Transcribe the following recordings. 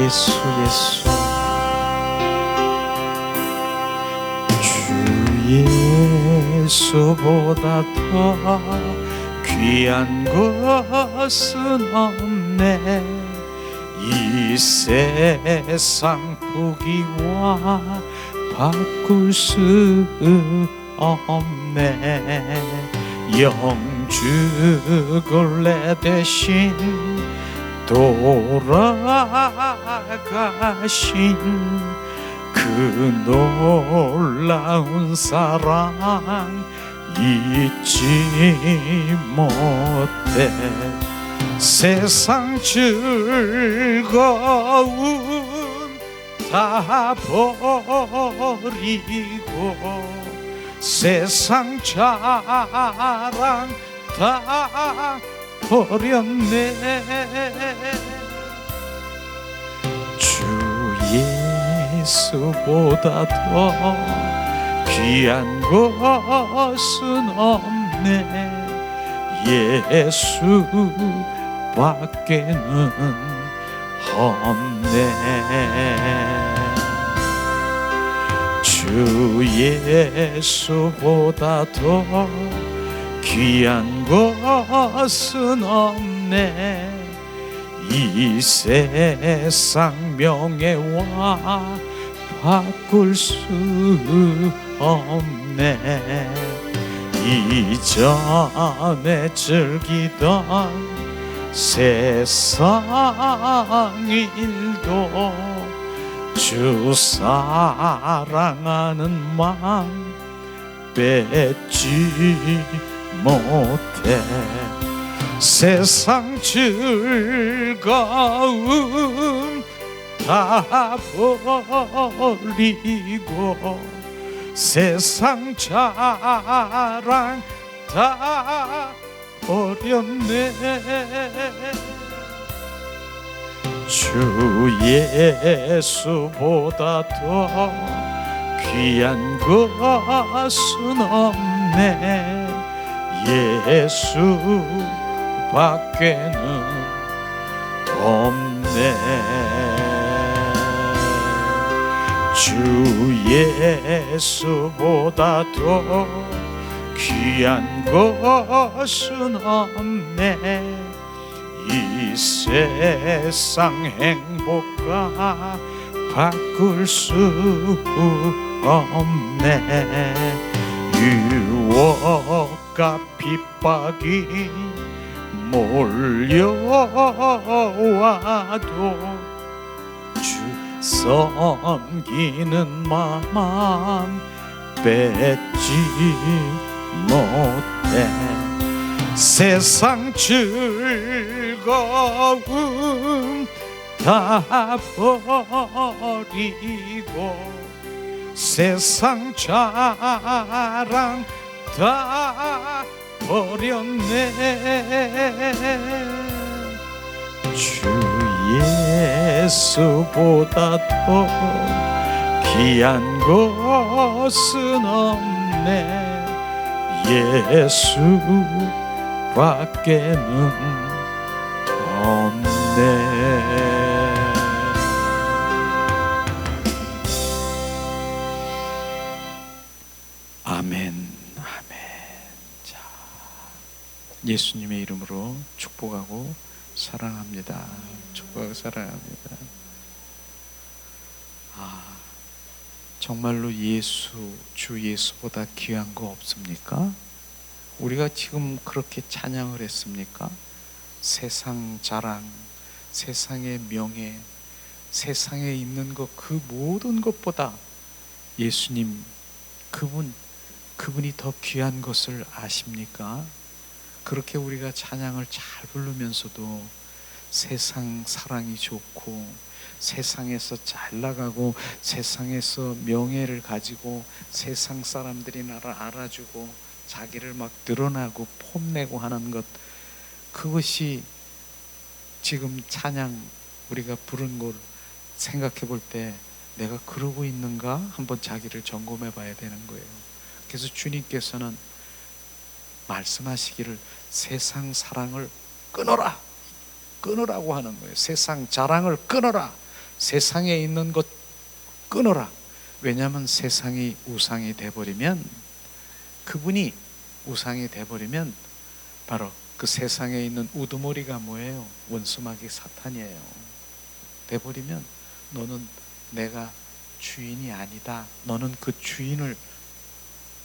예수 주 예수보다 더 귀한 것은 없네. 이 세상 부귀와 바꿀 수 없네. 영주걸레 대신 돌아가신 그 놀라운 사랑 잊지 못해. 세상 즐거움 다 버리고 세상 자랑 다 버렸네. 주 예수보다 더 귀한 것은 없네. 예수밖에는 없네. 주 예수보다 더 귀한 것은 없네. 이 세상 명예와 바꿀 수 없네. 이전에 즐기던 세상 일도 주 사랑하는 마음 뺏지 못해. 세상 즐거움 다 버리고 세상 자랑 다 버렸네. 주 예수보다 더 귀한 것은 없네. 예수밖에는 없네. 주 예수보다 더 귀한 것은 없네. 이 세상 행복과 바꿀 수 없네. 유혹과 핍박이 몰려와도 주 섬기는 마음 뺏지 못해. 세상 즐거움 다 버리고 세상 자랑 다 버렸네. 주 예수보다 더 귀한 것은 없네. 예수밖에는 없네. 아멘. 자, 예수님의 이름으로 축복하고 사랑합니다. 축복하고 사랑합니다. 정말로 주 예수보다 귀한 거 없습니까? 우리가 지금 그렇게 찬양을 했습니까? 세상 자랑, 세상의 명예, 세상에 있는 것, 그 모든 것보다 예수님, 그분이 더 귀한 것을 아십니까? 그렇게 우리가 찬양을 잘 부르면서도 세상 사랑이 좋고 세상에서 잘 나가고 세상에서 명예를 가지고 세상 사람들이 나를 알아주고 자기를 막 드러나고 폼내고 하는 것, 그것이 지금 찬양 우리가 부른 걸 생각해 볼 때 내가 그러고 있는가 한번 자기를 점검해 봐야 되는 거예요. 그래서 주님께서는 말씀하시기를 세상 사랑을 끊어라, 끊으라고 하는 거예요. 세상 자랑을 끊어라. 세상에 있는 것 끊어라. 왜냐하면 세상이 우상이 돼버리면, 그분이 우상이 돼버리면 바로 그 세상에 있는 우두머리가 뭐예요? 원수마귀 사탄이에요. 돼버리면 너는 내가 주인이 아니다. 너는 그 주인을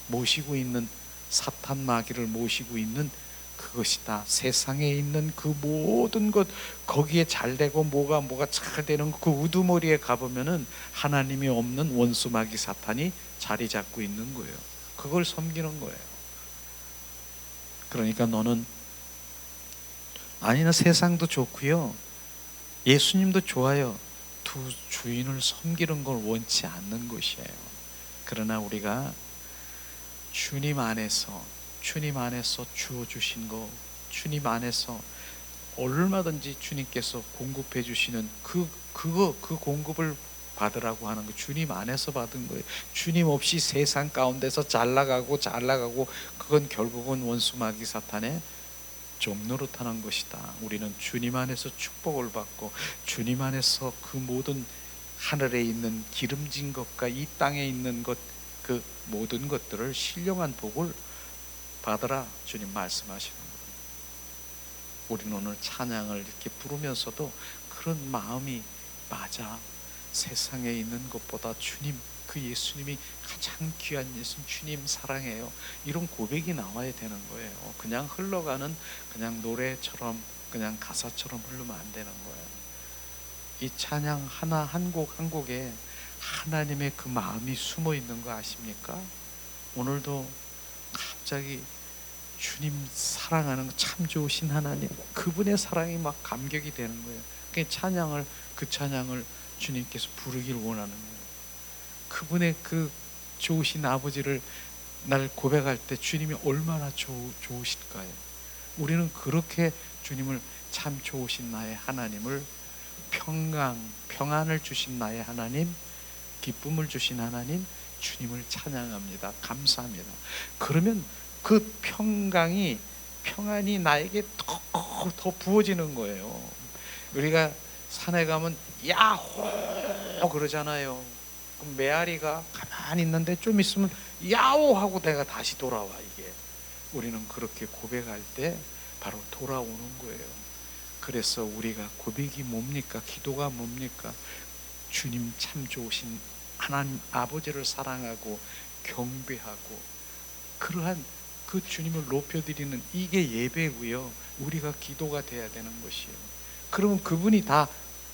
모시고 있는, 사탄 마귀를 모시고 있는 그것이다. 세상에 있는 그 모든 것, 거기에 잘 되고 뭐가 잘 되는 그 우두머리에 가보면은 하나님이 없는 원수 마귀 사탄이 자리 잡고 있는 거예요. 그걸 섬기는 거예요. 그러니까 너는, 아니나 세상도 좋고요, 예수님도 좋아요. 두 주인을 섬기는 걸 원치 않는 것이에요. 그러나 우리가 주님 안에서 주어주신 거, 주님 안에서 얼마든지 주님께서 공급해 주시는 그 공급을 받으라고 하는 거, 주님 안에서 받은 거예요. 주님 없이 세상 가운데서 잘 나가고 그건 결국은 원수 마귀 사탄의 종노릇하는 것이다. 우리는 주님 안에서 축복을 받고 주님 안에서 그 모든 하늘에 있는 기름진 것과 이 땅에 있는 것, 그 모든 것들을 신령한 복을 받으라 주님 말씀하시는 거예요. 우리는 오늘 찬양을 이렇게 부르면서도 그런 마음이, 맞아, 세상에 있는 것보다 주님, 그 예수님이 가장 귀한 예수님, 주님 사랑해요, 이런 고백이 나와야 되는 거예요. 그냥 흘러가는 그냥 노래처럼, 그냥 가사처럼 흐르면 안 되는 거예요. 이 찬양 하나, 한 곡 한 곡에 하나님의 그 마음이 숨어 있는 거 아십니까? 오늘도 갑자기 주님 사랑하는 참 좋으신 하나님, 그분의 사랑이 막 감격이 되는 거예요. 그 찬양을 주님께서 부르길 원하는 거예요. 그분의 그 좋으신 아버지를 날 고백할 때 주님이 얼마나 좋으실까요? 우리는 그렇게 주님을, 참 좋으신 나의 하나님을, 평안을 주신 나의 하나님, 기쁨을 주신 하나님, 주님을 찬양합니다. 감사합니다. 그러면 그 평안이 나에게 더 부어지는 거예요. 우리가 산에 가면 야호 그러잖아요. 그럼 메아리가 가만히 있는데 좀 있으면 야호 하고 내가 다시 돌아와. 이게 우리는 그렇게 고백할 때 바로 돌아오는 거예요. 그래서 우리가 고백이 뭡니까? 기도가 뭡니까? 주님 참 좋으신 하나님 아버지를 사랑하고 경배하고 그러한 그 주님을 높여드리는, 이게 예배고요. 우리가 기도가 돼야 되는 것이에요. 그러면 그분이 다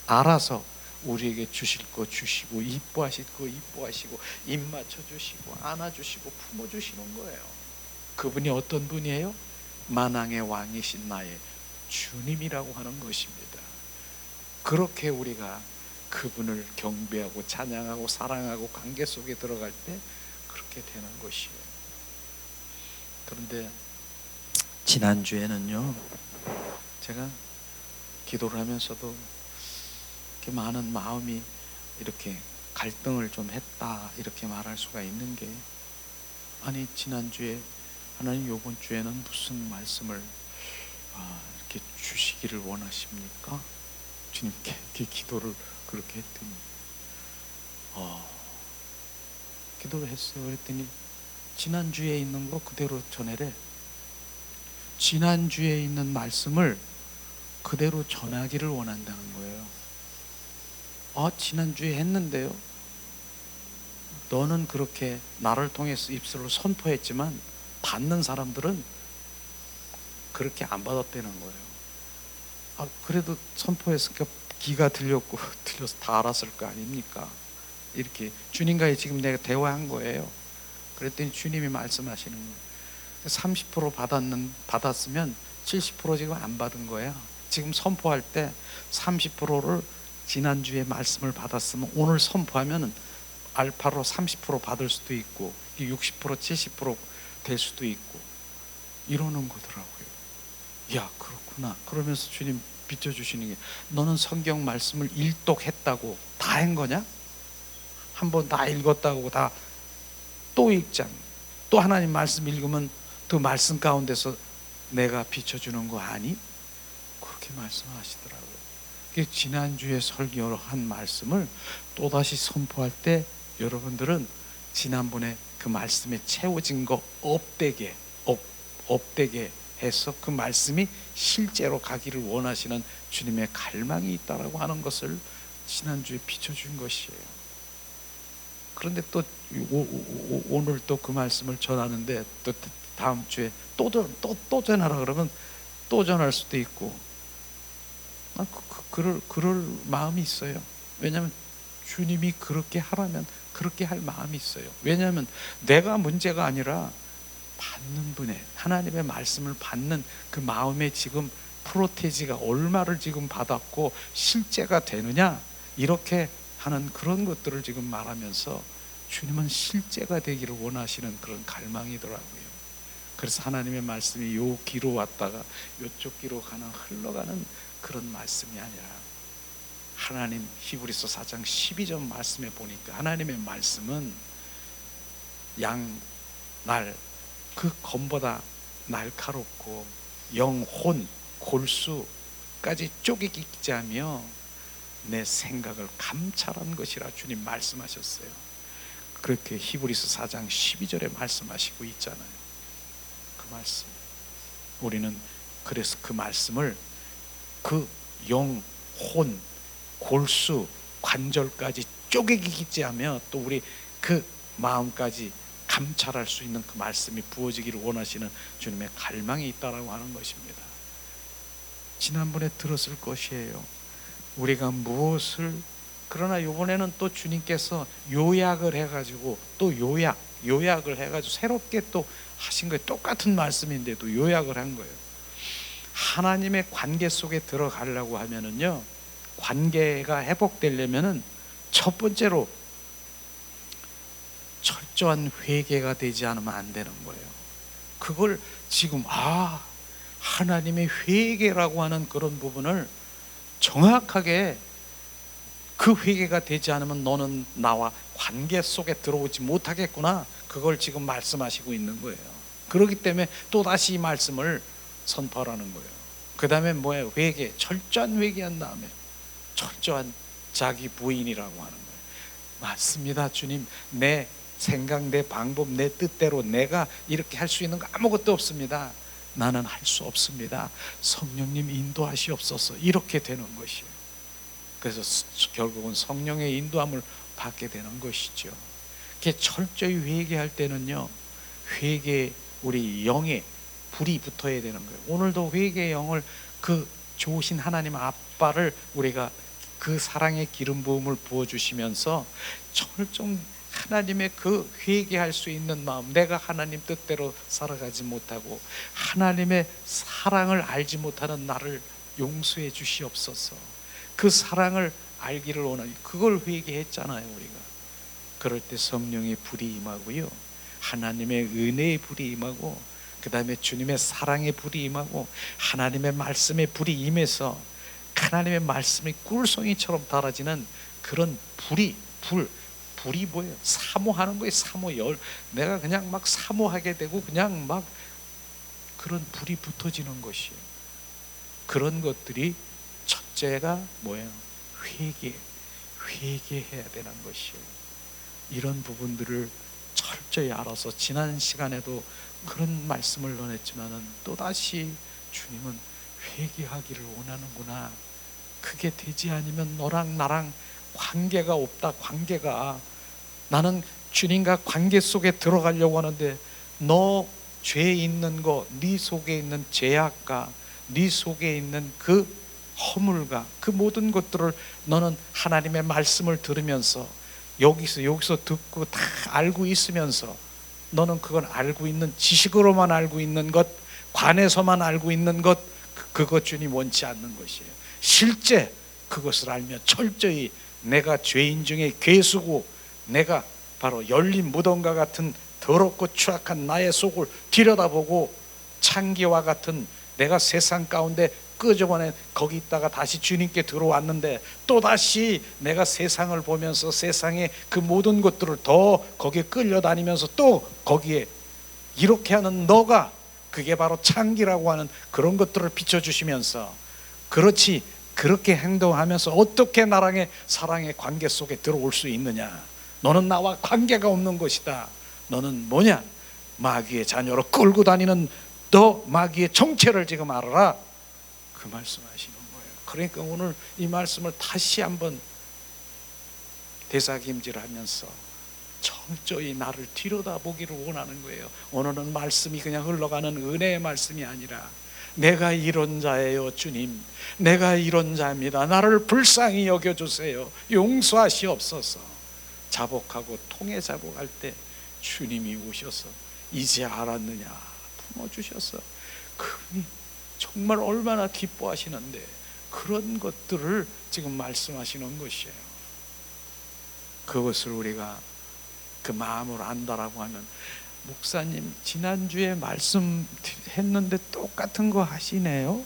알아서 우리에게 주실 거 주시고, 이뻐하실 거 이뻐하시고, 입 맞춰주시고, 안아주시고, 품어주시는 거예요. 그분이 어떤 분이에요? 만왕의 왕이신 나의 주님이라고 하는 것입니다. 그렇게 우리가 그분을 경배하고 찬양하고 사랑하고 관계 속에 들어갈 때 그렇게 되는 것이에요. 그런데 지난주에는요, 제가 기도를 하면서도 이렇게 많은 마음이 이렇게 갈등을 좀 했다, 이렇게 말할 수가 있는 게, 아니 지난주에 하나님 이번 주에는 무슨 말씀을 이렇게 주시기를 원하십니까? 주님께 이렇게 기도를 그렇게 했더니 기도를 했어요. 그랬더니 지난주에 있는 거 그대로 전해래. 지난주에 있는 말씀을 그대로 전하기를 원한다는 거예요. 지난주에 했는데요, 너는 그렇게 나를 통해서 입술로 선포했지만 받는 사람들은 그렇게 안 받았다는 거예요. 그래도 선포했으니까 귀가 들렸고 들려서 다 알았을 거 아닙니까? 이렇게 주님과의 지금 내가 대화한 거예요. 그랬더니 주님이 말씀하시는 거예요. 30% 받았으면 70% 지금 안 받은 거야. 지금 선포할 때 30%를 지난주에 말씀을 받았으면 오늘 선포하면 알파로 30% 받을 수도 있고 60% 70%될 수도 있고 이러는 거더라고요. 야, 그렇구나. 그러면서 주님 비춰주시는 게, 너는 성경 말씀을 일독했다고 다 한 거냐? 한번 다 읽었다고 다 또 읽자. 또 하나님 말씀 읽으면 그 말씀 가운데서 내가 비춰주는 거 아니? 그렇게 말씀하시더라고요. 지난주에 설교로 한 말씀을 또다시 선포할 때 여러분들은 지난번에 그 말씀에 채워진 거 업되게 해서 그 말씀이 실제로 가기를 원하시는 주님의 갈망이 있다라고 하는 것을 지난주에 비춰준 것이에요. 그런데 또 오늘 또 그 말씀을 전하는데 또 다음 주에 또 전하라 그러면 또 전할 수도 있고, 그럴 마음이 있어요. 왜냐하면 주님이 그렇게 하라면 그렇게 할 마음이 있어요. 왜냐하면 내가 문제가 아니라 받는 분의, 하나님의 말씀을 받는 그 마음에 지금 프로테지가 얼마를 지금 받았고 실제가 되느냐, 이렇게 하는 그런 것들을 지금 말하면서 주님은 실제가 되기를 원하시는 그런 갈망이더라고요. 그래서 하나님의 말씀이 요 귀로 왔다가 요쪽 귀로 흘러가는 그런 말씀이 아니라, 하나님 히브리서 4장 12절 말씀에 보니까 하나님의 말씀은 그 검보다 날카롭고 영혼 골수까지 쪼개기지 하며 내 생각을 감찰한 것이라 주님 말씀하셨어요. 그렇게 히브리서 4장 12절에 말씀하시고 있잖아요. 그 말씀, 우리는 그래서 그 말씀을 그 영혼 골수 관절까지 쪼개기지 하며 또 우리 그 마음까지 감찰할 수 있는 그 말씀이 부어지기를 원하시는 주님의 갈망이 있다라고 하는 것입니다. 지난번에 들었을 것이에요. 우리가 무엇을, 그러나 이번에는 또 주님께서 요약을 해가지고 또 요약을 해가지고 새롭게 또 하신 거예요. 똑같은 말씀인데도 요약을 한 거예요. 하나님의 관계 속에 들어가려고 하면은요, 관계가 회복되려면은 첫 번째로 철저한 회개가 되지 않으면 안 되는 거예요. 그걸 지금 하나님의 회개라고 하는 그런 부분을 정확하게, 그 회개가 되지 않으면 너는 나와 관계 속에 들어오지 못하겠구나, 그걸 지금 말씀하시고 있는 거예요. 그렇기 때문에 또다시 이 말씀을 선포하라는 거예요. 그 다음에 뭐예요? 회개, 철저한 회개한 다음에 철저한 자기 부인이라고 하는 거예요. 맞습니다 주님, 내 생각, 내 방법, 내 뜻대로 내가 이렇게 할 수 있는 거 아무것도 없습니다. 나는 할 수 없습니다. 성령님 인도하시옵소서. 이렇게 되는 것이에요. 그래서 결국은 성령의 인도함을 받게 되는 것이죠. 이렇게 철저히 회개할 때는요, 우리 영에 불이 붙어야 되는 거예요. 오늘도 회개의 영을, 그 좋으신 하나님 아빠를 우리가 그 사랑의 기름 부음을 부어주시면서 철저히 하나님의 그 회개할 수 있는 마음, 내가 하나님 뜻대로 살아가지 못하고 하나님의 사랑을 알지 못하는 나를 용서해 주시옵소서. 그 사랑을 알기를 원하니 그걸 회개했잖아요 우리가. 그럴 때 성령의 불이 임하고요, 하나님의 은혜의 불이 임하고, 그 다음에 주님의 사랑의 불이 임하고, 하나님의 말씀의 불이 임해서 하나님의 말씀이 꿀송이처럼 달아지는 그런 불이 뭐예요? 사모하는 거예요. 사모열. 내가 그냥 막 사모하게 되고 그냥 막 그런 불이 붙어지는 것이에요. 그런 것들이 첫째가 뭐예요? 회개해야 되는 것이에요. 이런 부분들을 철저히 알아서, 지난 시간에도 그런 말씀을 전했지만은 또다시 주님은 회개하기를 원하는구나. 그게 되지 않으면 너랑 나랑 관계가 없다. 관계가, 나는 주님과 관계 속에 들어가려고 하는데 너 죄 있는 거, 네 속에 있는 죄악과 네 속에 있는 그 허물과 그 모든 것들을 너는 하나님의 말씀을 들으면서 여기서 듣고 다 알고 있으면서 너는 그건 알고 있는, 지식으로만 알고 있는 것, 관에서만 알고 있는 것, 그것 주님 원치 않는 것이에요. 실제 그것을 알며 철저히 내가 죄인 중에 괴수고, 내가 바로 열린 무덤과 같은 더럽고 추악한 나의 속을 들여다보고, 창기와 같은 내가 세상 가운데 끄적어낸 거기 있다가 다시 주님께 들어왔는데 또다시 내가 세상을 보면서 세상의 그 모든 것들을 더 거기에 끌려다니면서 또 거기에 이렇게 하는 너가, 그게 바로 창기라고 하는 그런 것들을 비춰주시면서, 그렇지 그렇게 행동하면서 어떻게 나랑의 사랑의 관계 속에 들어올 수 있느냐? 너는 나와 관계가 없는 것이다. 너는 뭐냐? 마귀의 자녀로 끌고 다니는 너 마귀의 정체를 지금 알아라. 그 말씀하시는 거예요. 그러니까 오늘 이 말씀을 다시 한번 대사김질하면서 철저히 나를 들여다보기를 원하는 거예요. 오늘은 말씀이 그냥 흘러가는 은혜의 말씀이 아니라 내가 이런 자예요 주님, 내가 이런 자입니다. 나를 불쌍히 여겨주세요. 용서하시옵소서. 자복하고 통해 자복할 때 주님이 오셔서 이제 알았느냐 품어주셔서 그분이 정말 얼마나 기뻐하시는데 그런 것들을 지금 말씀하시는 것이에요. 그것을 우리가 그 마음으로 안다라고 하면, 목사님 지난주에 말씀했는데 똑같은 거 하시네요,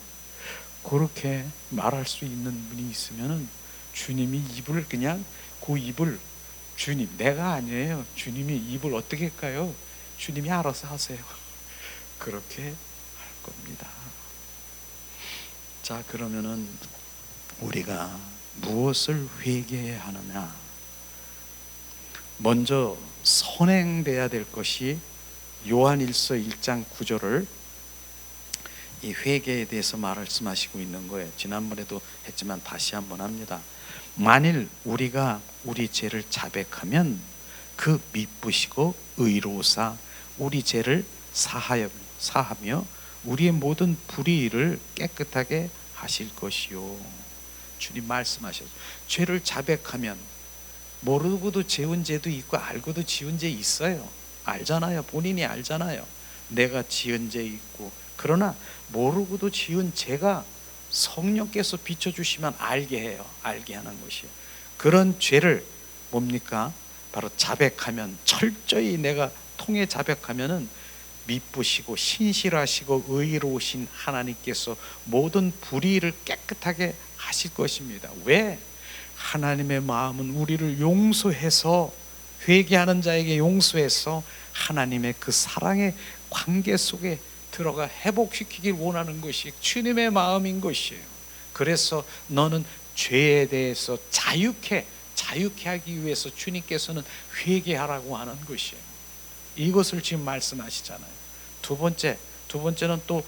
그렇게 말할 수 있는 분이 있으면 주님이 입을 그냥 그 입을, 주님 내가 아니에요, 주님이 입을 어떻게 할까요? 주님이 알아서 하세요. 그렇게 할 겁니다. 자, 그러면은 우리가 무엇을 회개해야 하느냐? 먼저 선행돼야 될 것이 요한일서 1장 9절을 이 회개에 대해서 말씀하시고 있는 거예요. 지난번에도 했지만 다시 한번 합니다. 만일 우리가 우리 죄를 자백하면 그 미쁘시고 의로우사 우리 죄를 사하며 우리의 모든 불의를 깨끗하게 하실 것이요. 주님 말씀하셨죠. 죄를 자백하면, 모르고도 지은 죄도 있고 알고도 지은 죄 있어요. 알잖아요. 본인이 알잖아요. 내가 지은 죄 있고. 그러나 모르고도 지은 죄가 성령께서 비춰주시면 알게 해요. 알게 하는 것이에요. 그런 죄를 뭡니까? 바로 자백하면, 철저히 내가 통해 자백하면은 미쁘시고 신실하시고 의로우신 하나님께서 모든 불의를 깨끗하게 하실 것입니다. 왜? 하나님의 마음은 우리를 용서해서, 회개하는 자에게 용서해서 하나님의 그 사랑의 관계 속에 들어가 회복시키길 원하는 것이 주님의 마음인 것이에요. 그래서 너는 죄에 대해서 자유케 하기 위해서 주님께서는 회개하라고 하는 것이에요. 이것을 지금 말씀하시잖아요. 두 번째는 또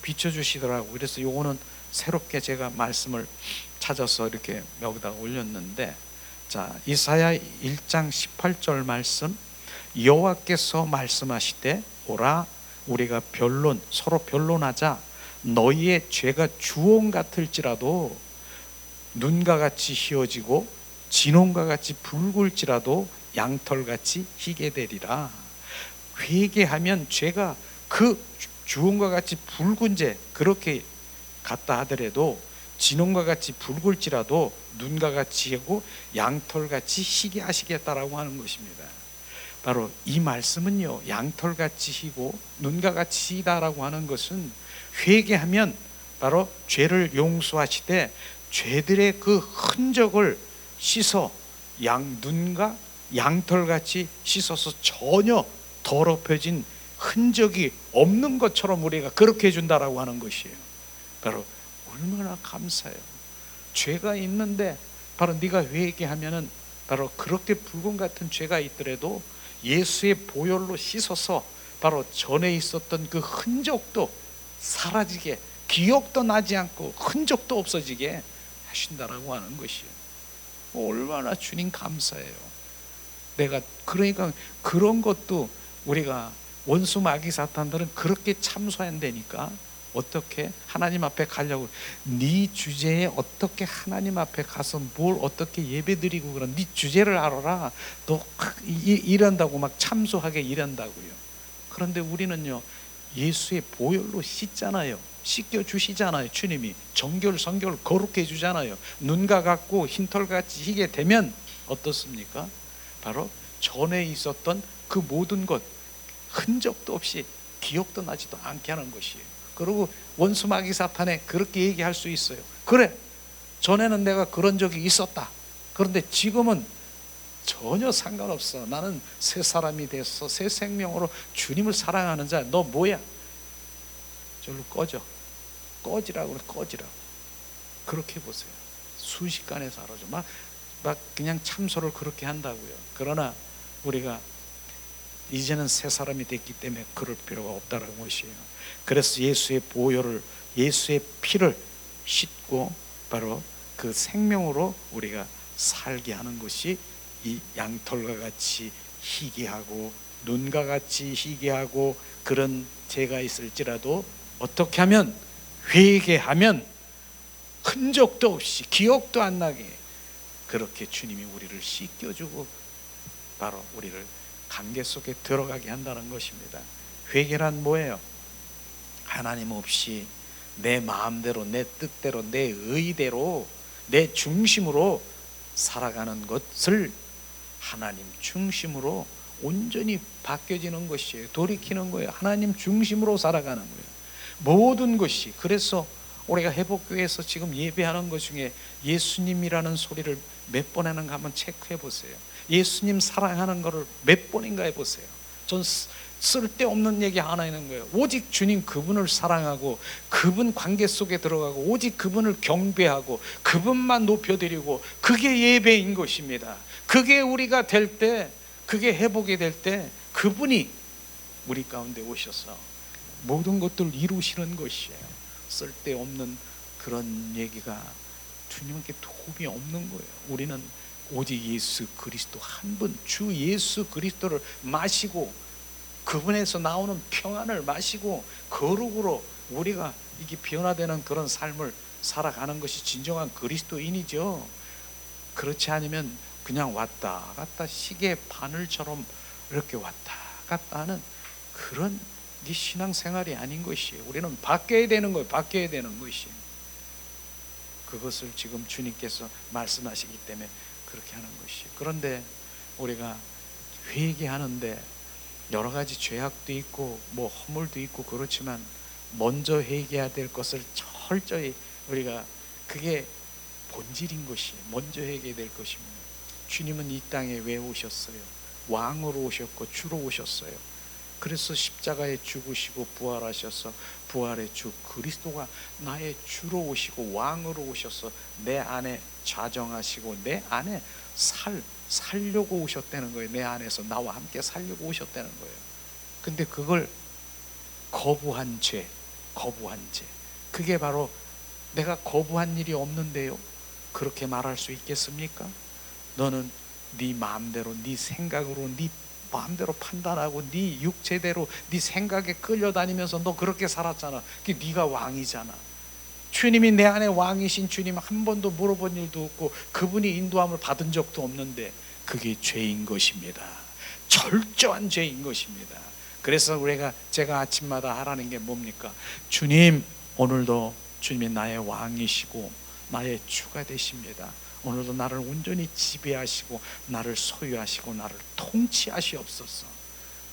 비춰주시더라고요. 그래서 요거는 새롭게 제가 말씀을 찾아서 이렇게 여기다가 올렸는데, 자, 이사야 1장 18절 말씀, 여호와께서 말씀하시되 오라 우리가 서로 변론하자. 너희의 죄가 주홍 같을지라도 눈과 같이 희어지고 진홍과 같이 붉을지라도 양털같이 희게 되리라. 회개하면 죄가 그 주홍과 같이 붉은 죄 그렇게 같다 하더라도, 진홍과 같이 붉을지라도 눈과 같이 하고 양털같이 희게 하시겠다라고 하는 것입니다. 바로 이 말씀은요, 양털같이 희고 눈과 같이 희다라고 하는 것은 회개하면 바로 죄를 용서하시되 죄들의 그 흔적을 씻어 눈과 양털같이 씻어서 전혀 더럽혀진 흔적이 없는 것처럼 우리가 그렇게 해준다라고 하는 것이에요. 바로 얼마나 감사해요. 죄가 있는데 바로 네가 회개하면은 바로 그렇게 붉은 같은 죄가 있더라도 예수의 보혈로 씻어서 바로 전에 있었던 그 흔적도 사라지게, 기억도 나지 않고 흔적도 없어지게 하신다라고 하는 것이에요. 얼마나 주님 감사해요. 내가 그러니까 그런 것도 우리가 원수 마귀 사탄들은 그렇게 참소한다니까. 어떻게 하나님 앞에 가려고, 네 주제에 어떻게 하나님 앞에 가서 뭘 어떻게 예배드리고 그런, 네 주제를 알아라. 너 이런다고 막 참소하게 이런다고요. 그런데 우리는요, 예수의 보혈로 씻잖아요. 씻겨주시잖아요. 주님이 정결 성결 거룩해 주잖아요. 눈과 같고 흰털같이 희게 되면 어떻습니까? 바로 전에 있었던 그 모든 것 흔적도 없이 기억도 나지도 않게 하는 것이에요. 그리고 원수 마귀 사탄에 그렇게 얘기할 수 있어요. 그래, 전에는 내가 그런 적이 있었다. 그런데 지금은 전혀 상관없어. 나는 새 사람이 됐어. 새 생명으로 주님을 사랑하는 자. 너 뭐야? 절로 꺼져. 꺼지라고 그래. 꺼지라고. 그렇게 보세요. 순식간에 사라져. 막 그냥 참소를 그렇게 한다고요. 그러나 우리가 이제는 새 사람이 됐기 때문에 그럴 필요가 없다는 것이에요. 그래서 예수의 보혈을, 예수의 피를 씻고 바로 그 생명으로 우리가 살게 하는 것이 이 양털과 같이 희귀하고 눈과 같이 희귀하고 그런 죄가 있을지라도 어떻게 하면, 회개하면 흔적도 없이 기억도 안 나게 그렇게 주님이 우리를 씻겨주고 바로 우리를 관계 속에 들어가게 한다는 것입니다. 회개란 뭐예요? 하나님 없이 내 마음대로, 내 뜻대로, 내 의대로, 내 중심으로 살아가는 것을 하나님 중심으로 온전히 바뀌어지는 것이에요. 돌이키는 거예요. 하나님 중심으로 살아가는 거예요. 모든 것이. 그래서 우리가 회복교회에서 지금 예배하는 것 중에 예수님이라는 소리를 몇 번 하는가 한번 체크해 보세요. 예수님 사랑하는 거를 몇 번인가 해보세요. 전 쓸데없는 얘기 하나 있는 거예요. 오직 주님 그분을 사랑하고 그분 관계 속에 들어가고 오직 그분을 경배하고 그분만 높여드리고 그게 예배인 것입니다. 그게 우리가 될 때, 그게 회복이 될 때 그분이 우리 가운데 오셔서 모든 것들을 이루시는 것이에요. 쓸데없는 그런 얘기가 주님께 도움이 없는 거예요. 우리는 오직 예수 그리스도 한 분, 주 예수 그리스도를 마시고 그분에서 나오는 평안을 마시고 거룩으로 우리가 이게 변화되는 그런 삶을 살아가는 것이 진정한 그리스도인이죠. 그렇지 않으면 그냥 왔다 갔다 시계 바늘처럼 이렇게 왔다 갔다 하는 그런 게 신앙생활이 아닌 것이에요. 우리는 바뀌어야 되는 거예요. 바뀌어야 되는 것이에요. 그것을 지금 주님께서 말씀하시기 때문에 그렇게 하는 것이에요. 그런데 우리가 회개하는데 여러 가지 죄악도 있고 뭐 허물도 있고 그렇지만 먼저 회개해야 될 것을 철저히 우리가, 그게 본질인 것이에요. 먼저 회개해야 될 것입니다. 주님은 이 땅에 왜 오셨어요? 왕으로 오셨고 주로 오셨어요. 그래서 십자가에 죽으시고 부활하셔서 부활의 주 그리스도가 나의 주로 오시고 왕으로 오셔서 내 안에 좌정하시고 내 안에 살려고 오셨다는 거예요. 내 안에서 나와 함께 살려고 오셨다는 거예요. 근데 그걸 거부한 죄, 그게 바로 내가 거부한 일이 없는데요, 그렇게 말할 수 있겠습니까? 너는 네 마음대로, 네 생각으로, 네 마음대로 판단하고 네 육체대로 네 생각에 끌려다니면서 너 그렇게 살았잖아. 그게 네가 왕이잖아. 주님이 내 안에 왕이신 주님 한 번도 물어본 일도 없고 그분이 인도함을 받은 적도 없는데 그게 죄인 것입니다. 철저한 죄인 것입니다. 그래서 제가 아침마다 하라는 게 뭡니까? 주님, 오늘도 주님이 나의 왕이시고 나의 주가 되십니다. 오늘도 나를 온전히 지배하시고 나를 소유하시고 나를 통치하시옵소서.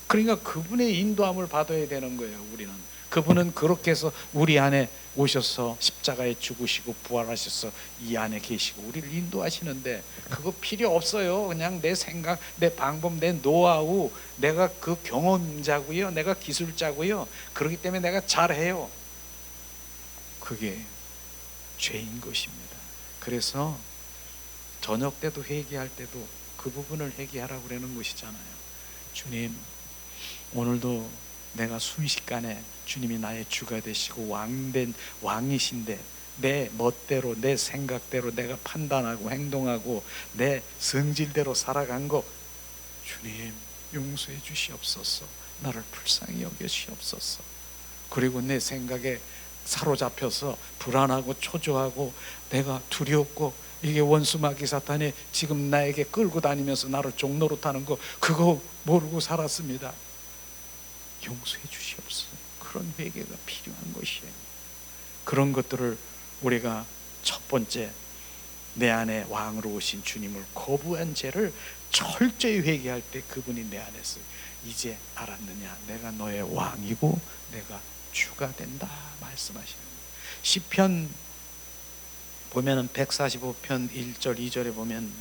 그러니까 그분의 인도함을 받아야 되는 거예요. 우리는 그분은 그렇게 해서 우리 안에 오셔서 십자가에 죽으시고 부활하셔서 이 안에 계시고 우리를 인도하시는데 그거 필요 없어요. 그냥 내 생각, 내 방법, 내 노하우, 내가 그 경험자고요, 내가 기술자고요, 그렇기 때문에 내가 잘해요. 그게 죄인 것입니다. 그래서 저녁 때도 회개할 때도 그 부분을 회개하라고 그러는 것이잖아요. 주님, 오늘도 내가 순식간에 주님이 나의 주가 되시고 왕이신데 내 멋대로, 내 생각대로 내가 판단하고 행동하고 내 성질대로 살아간 거 주님 용서해 주시옵소서. 나를 불쌍히 여기시옵소서. 그리고 내 생각에 사로잡혀서 불안하고 초조하고 내가 두렵고 이게 원수 마귀 사탄이 지금 나에게 끌고 다니면서 나를 종노릇하는 거 그거 모르고 살았습니다. 용서해 주시옵소서. 그런 회개가 필요한 것이에요. 그런 것들을 우리가 첫 번째, 내 안에 왕으로 오신 주님을 거부한 죄를 철저히 회개할 때 그분이 내 안에서 이제 알았느냐, 내가 너의 왕이고 내가 주가 된다 말씀하시는 거예요. 시편 보면은 145편 1절 2절에 보면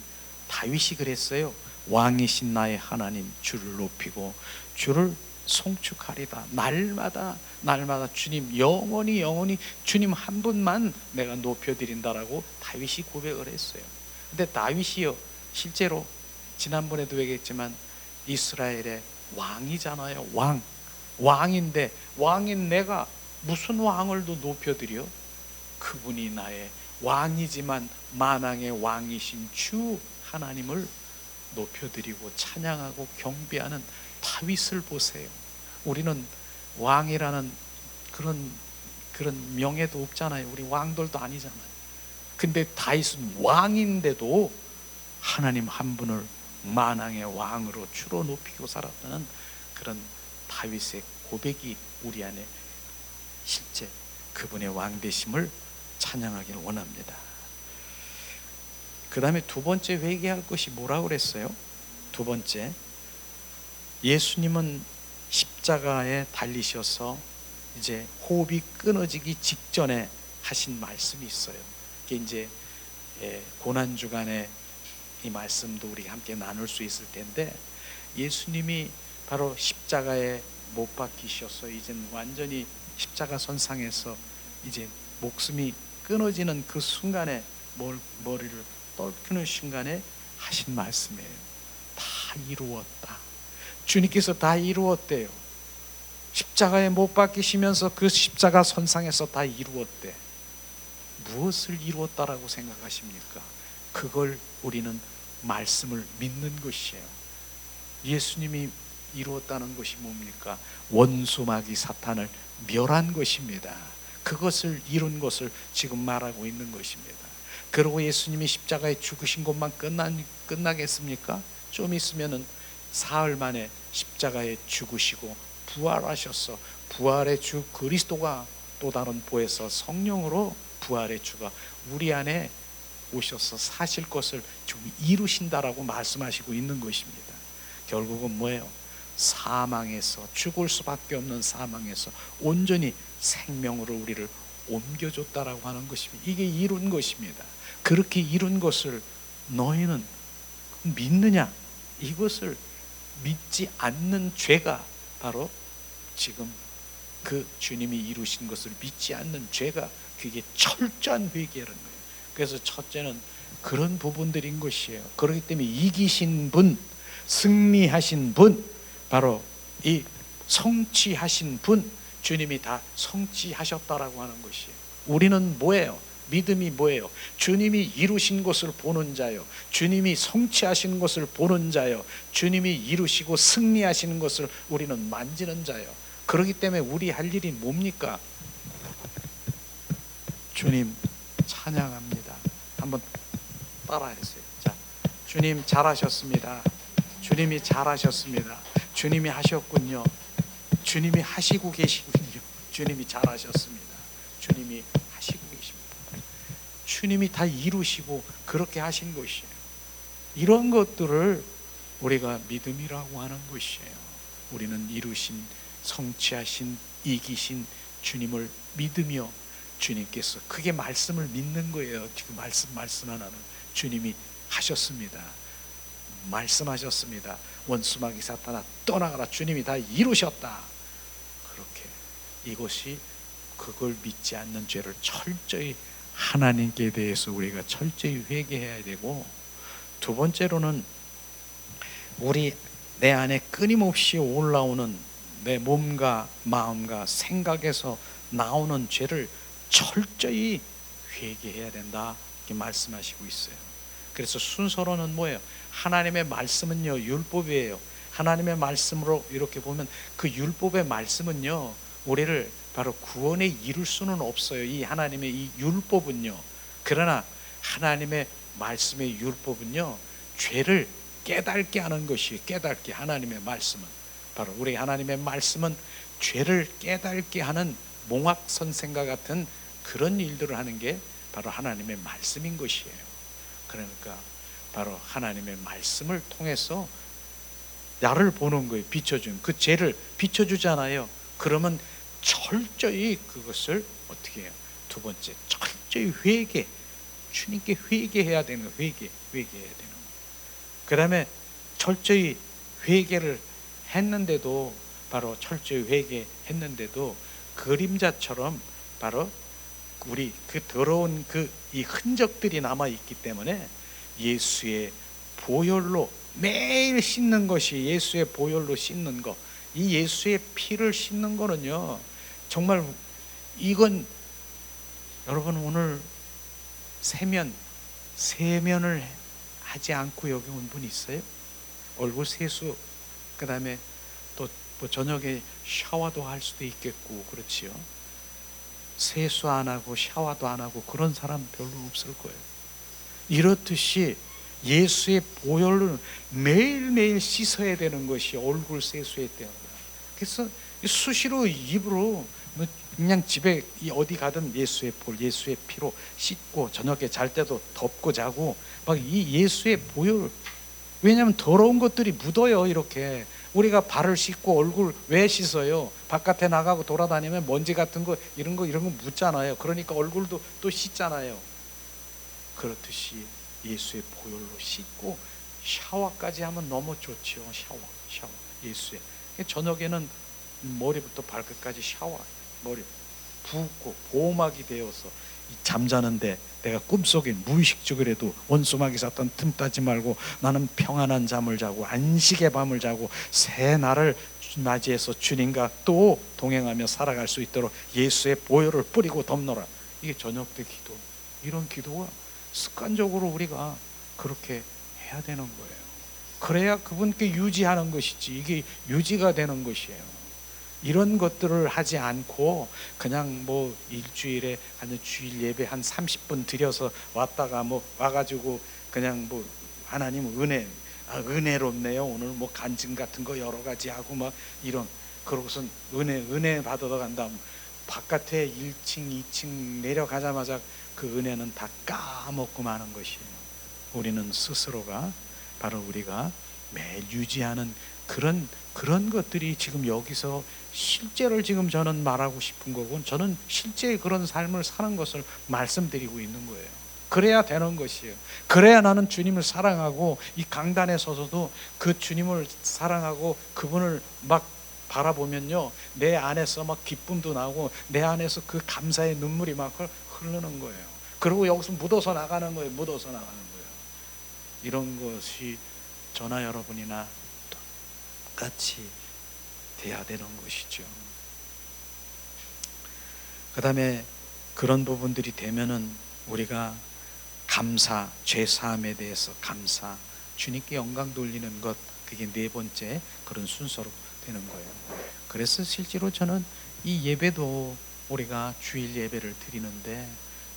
다윗이 그랬어요. 왕이신 나의 하나님 주를 높이고 주를 송축하리다. 날마다 주님, 영원히 주님 한 분만 내가 높여드린다라고 다윗이 고백을 했어요. 근데 다윗이요, 실제로 지난번에도 얘기했지만 이스라엘의 왕이잖아요. 왕인데, 왕인 내가 무슨 왕을 더 높여드려? 그분이 나의 왕이지만 만왕의 왕이신 주 하나님을 높여드리고 찬양하고 경배하는 다윗을 보세요. 우리는 왕이라는 그런 명예도 없잖아요. 우리 왕들도 아니잖아요. 근데 다윗은 왕인데도 하나님 한 분을 만왕의 왕으로 주로 높이고 살았다는 그런 다윗의 고백이 우리 안에 실제 그분의 왕되심을 찬양하기를 원합니다. 그 다음에 두 번째 회개할 것이 뭐라고 그랬어요? 두 번째, 예수님은 십자가에 달리셔서 이제 호흡이 끊어지기 직전에 하신 말씀이 있어요. 그게 이제 고난주간에 이 말씀도 우리 함께 나눌 수 있을 텐데, 예수님이 바로 십자가에 못 박히셔서 이젠 완전히 십자가 선상에서 이제 목숨이 끊어지는 그 순간에 머리를 떨구는 순간에 하신 말씀이에요. 다 이루었다. 주님께서 다 이루었대요. 십자가에 못 박히시면서 그 십자가 선상에서 다 이루었대. 무엇을 이루었다라고 생각하십니까? 그걸 우리는 말씀을 믿는 것이에요. 예수님이 이루었다는 것이 뭡니까? 원수마귀 사탄을 멸한 것입니다. 그것을 이룬 것을 지금 말하고 있는 것입니다. 그리고 예수님이 십자가에 죽으신 것만 끝나겠습니까? 좀 있으면은 사흘 만에 십자가에 죽으시고 부활하셔서 부활의 주 그리스도가 또 다른 보혜사 성령으로 부활의 주가 우리 안에 오셔서 사실 것을 좀 이루신다라고 말씀하시고 있는 것입니다. 결국은 뭐예요? 사망에서, 죽을 수밖에 없는 사망에서 온전히 생명으로 우리를 옮겨줬다라고 하는 것입니다. 이게 이룬 것입니다. 그렇게 이룬 것을 너희는 믿느냐? 이것을 믿지 않는 죄가 바로 지금 그 주님이 이루신 것을 믿지 않는 죄가, 그게 철저한 회개라는 거예요. 그래서 첫째는 그런 부분들인 것이에요. 그렇기 때문에 이기신 분, 승리하신 분, 바로 이 성취하신 분, 주님이 다 성취하셨다라고 하는 것이에요. 우리는 뭐예요? 믿음이 뭐예요? 주님이 이루신 것을 보는 자요, 주님이 성취하시는 것을 보는 자요, 주님이 이루시고 승리하시는 것을 우리는 만지는 자요. 그렇기 때문에 우리 할 일이 뭡니까? 주님 찬양합니다. 한번 따라하세요. 자, 주님 잘하셨습니다. 주님이 잘하셨습니다. 주님이 하셨군요. 주님이 하시고 계시군요. 주님이 잘하셨습니다. 주님이 하시고 계십니다. 주님이 다 이루시고 그렇게 하신 것이에요. 이런 것들을 우리가 믿음이라고 하는 것이에요. 우리는 이루신, 성취하신, 이기신 주님을 믿으며 주님께서, 그게 말씀을 믿는 거예요. 지금 말씀 하나는 주님이 하셨습니다. 말씀하셨습니다. 원수마귀 사탄아 떠나가라. 주님이 다 이루셨다. 그렇게 이것이, 그걸 믿지 않는 죄를 철저히 하나님께 대해서 우리가 철저히 회개해야 되고, 두 번째로는 내 안에 끊임없이 올라오는 내 몸과 마음과 생각에서 나오는 죄를 철저히 회개해야 된다, 이렇게 말씀하시고 있어요. 그래서 순서로는 뭐예요? 하나님의 말씀은요, 율법이에요. 하나님의 말씀으로 이렇게 보면 그 율법의 말씀은요, 우리를 바로 구원에 이룰 수는 없어요. 이 하나님의 이 율법은요. 그러나 하나님의 말씀의 율법은요, 죄를 깨닫게 하는 것이, 깨닫게, 하나님의 말씀은 바로, 우리 하나님의 말씀은 죄를 깨닫게 하는 몽학선생과 같은 그런 일들을 하는 게 바로 하나님의 말씀인 것이에요. 그러니까 바로 하나님의 말씀을 통해서 나를 보는 거예요. 비춰준 그 죄를 비춰주잖아요. 그러면 철저히 그것을 어떻게 해요? 두 번째, 철저히 회개, 주님께 회개해야 되는 거예요. 회개해야 되는 거예요. 그 다음에 철저히 회개를 했는데도 바로 철저히 회개했는데도 그림자처럼 바로 우리 그 더러운 이 흔적들이 남아 있기 때문에 예수의 보혈로 매일 씻는 것이, 예수의 보혈로 씻는 것, 이 예수의 피를 씻는 거는요, 정말 이건 여러분 오늘 세면을 하지 않고 여기 온 분 있어요? 얼굴 세수, 그 다음에 또 뭐 저녁에 샤워도 할 수도 있겠고 그렇지요. 세수 안 하고 샤워도 안 하고 그런 사람 별로 없을 거예요. 이렇듯이 예수의 보혈로 매일매일 씻어야 되는 것이 얼굴 세수에 때문에, 그래서 수시로 입으로 그냥 집에 어디 가든 예수의 볼, 예수의 피로 씻고 저녁에 잘 때도 덮고 자고 막 이 예수의 보혈, 왜냐하면 더러운 것들이 묻어요. 이렇게 우리가 발을 씻고 얼굴 왜 씻어요? 바깥에 나가고 돌아다니면 먼지 같은 거 이런 거 묻잖아요. 그러니까 얼굴도 또 씻잖아요. 그렇듯이 예수의 보혈로 씻고 샤워까지 하면 너무 좋지요. 샤워 예수의, 저녁에는 머리부터 발끝까지 샤워, 머리 붓고 보호막이 되어서 잠자는데 내가 꿈속에 무의식적으로라도 원수마귀 사탄 틈타지 말고 나는 평안한 잠을 자고 안식의 밤을 자고 새 날을 맞이해서 주님과 또 동행하며 살아갈 수 있도록 예수의 보혈을 뿌리고 덮노라. 이게 저녁 때 기도. 이런 기도가 습관적으로 우리가 그렇게 해야 되는 거예요. 그래야 그분께 유지하는 것이지, 이게 유지가 되는 것이에요. 이런 것들을 하지 않고 그냥 뭐 일주일에 한 주일 예배 한 30분 드려서 왔다가 뭐 와가지고 그냥 뭐 하나님 은혜롭네요. 오늘 뭐 간증 같은 거 여러 가지 하고 막 이런, 그러고선 은혜 받으러 간다. 바깥에 1층 2층 내려가자마자 그 은혜는 다 까먹고 마는 것이에요. 우리는 스스로가 바로 우리가 매일 유지하는 그런 것들이 지금 여기서 실제를 지금 저는 말하고 싶은 거고, 저는 실제 그런 삶을 사는 것을 말씀드리고 있는 거예요. 그래야 되는 것이에요. 그래야 나는 주님을 사랑하고 이 강단에 서서도 그 주님을 사랑하고 그분을 막 바라보면요, 내 안에서 막 기쁨도 나고 내 안에서 그 감사의 눈물이 막 흐르는 거예요. 그리고 여기서 묻어서 나가는 거예요. 이런 것이 저나 여러분이나 똑같이 돼야 되는 것이죠. 그 다음에 그런 부분들이 되면은 우리가 감사, 죄사함에 대해서 감사, 주님께 영광 돌리는 것, 그게 네 번째 그런 순서로 되는 거예요. 그래서 실제로 저는 이 예배도 우리가 주일 예배를 드리는데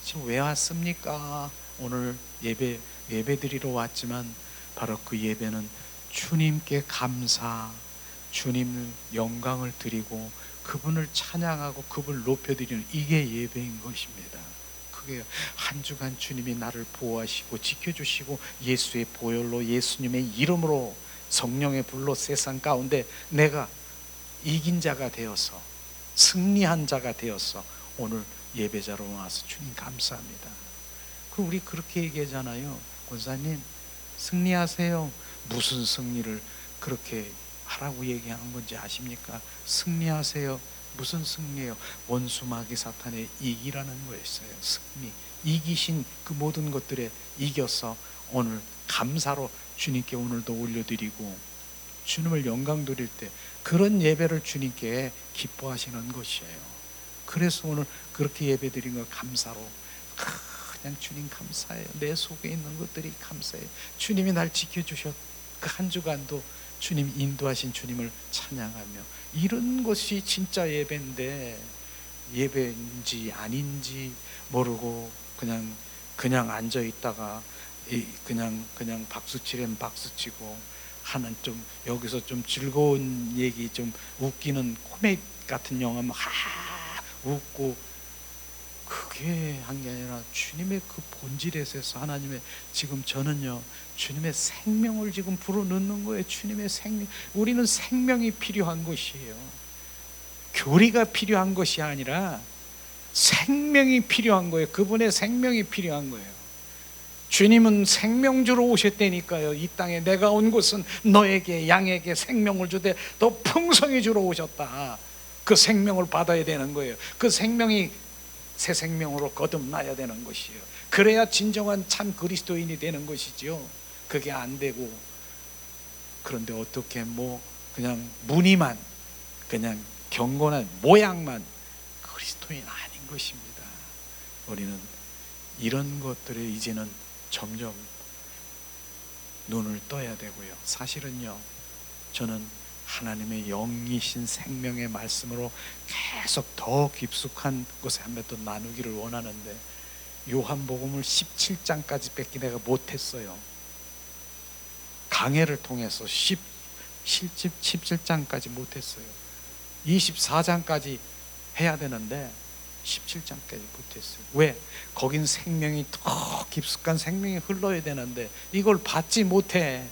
지금 왜 왔습니까? 오늘 예배 드리러 왔지만 바로 그 예배는 주님께 감사, 주님을 영광을 드리고 그분을 찬양하고 그분을 높여드리는, 이게 예배인 것입니다. 그게 한 주간 주님이 나를 보호하시고 지켜주시고 예수의 보혈로, 예수님의 이름으로, 성령의 불로 세상 가운데 내가 이긴 자가 되어서, 승리한 자가 되어서 오늘 예배자로 와서 주님 감사합니다. 그 우리 그렇게 얘기하잖아요. 권사님 승리하세요. 무슨 승리를 그렇게 하라고 얘기하는 건지 아십니까? 승리하세요. 무슨 승리예요? 원수 마귀 사탄의 이기라는 거였어요. 승리, 이기신 그 모든 것들에 이겨서 오늘 감사로 주님께 오늘도 올려드리고 주님을 영광 드릴 때 그런 예배를 주님께 기뻐하시는 것이에요. 그래서 오늘 그렇게 예배 드린 거 감사로, 그냥 주님 감사해요. 내 속에 있는 것들이 감사해요. 주님이 날 지켜주셨, 그 한 주간도 주님 인도하신 주님을 찬양하며, 이런 것이 진짜 예배인데 예배인지 아닌지 모르고 그냥 앉아 있다가 그냥 박수치려면 박수치고 하는, 좀 여기서 좀 즐거운 얘기, 좀 웃기는 코미디 같은 영화면 웃고, 그게 한 게 아니라 주님의 그 본질에서 하나님의, 지금 저는요 주님의 생명을 지금 불어넣는 거예요. 주님의 생명, 우리는 생명이 필요한 것이에요. 교리가 필요한 것이 아니라 생명이 필요한 거예요. 그분의 생명이 필요한 거예요. 주님은 생명 주러 오셨다니까요. 이 땅에 내가 온 곳은 너에게 양에게 생명을 주되 더 풍성히 주러 오셨다. 그 생명을 받아야 되는 거예요. 그 생명이 새 생명으로 거듭나야 되는 것이에요. 그래야 진정한 참 그리스도인이 되는 것이죠. 그게 안 되고, 그런데 어떻게 그냥 무늬만, 그냥 경건한 모양만 그리스도인 아닌 것입니다. 우리는 이런 것들에 이제는 점점 눈을 떠야 되고요. 사실은요, 저는 하나님의 영이신 생명의 말씀으로 계속 더 깊숙한 곳에 한번 또 나누기를 원하는데, 요한복음을 17장까지 뺏기 내가 못했어요. 강해를 통해서 17장까지 못했어요. 24장까지 해야 되는데 17장까지 못했어요. 왜? 거긴 생명이 더 깊숙한 생명이 흘러야 되는데 이걸 받지 못해.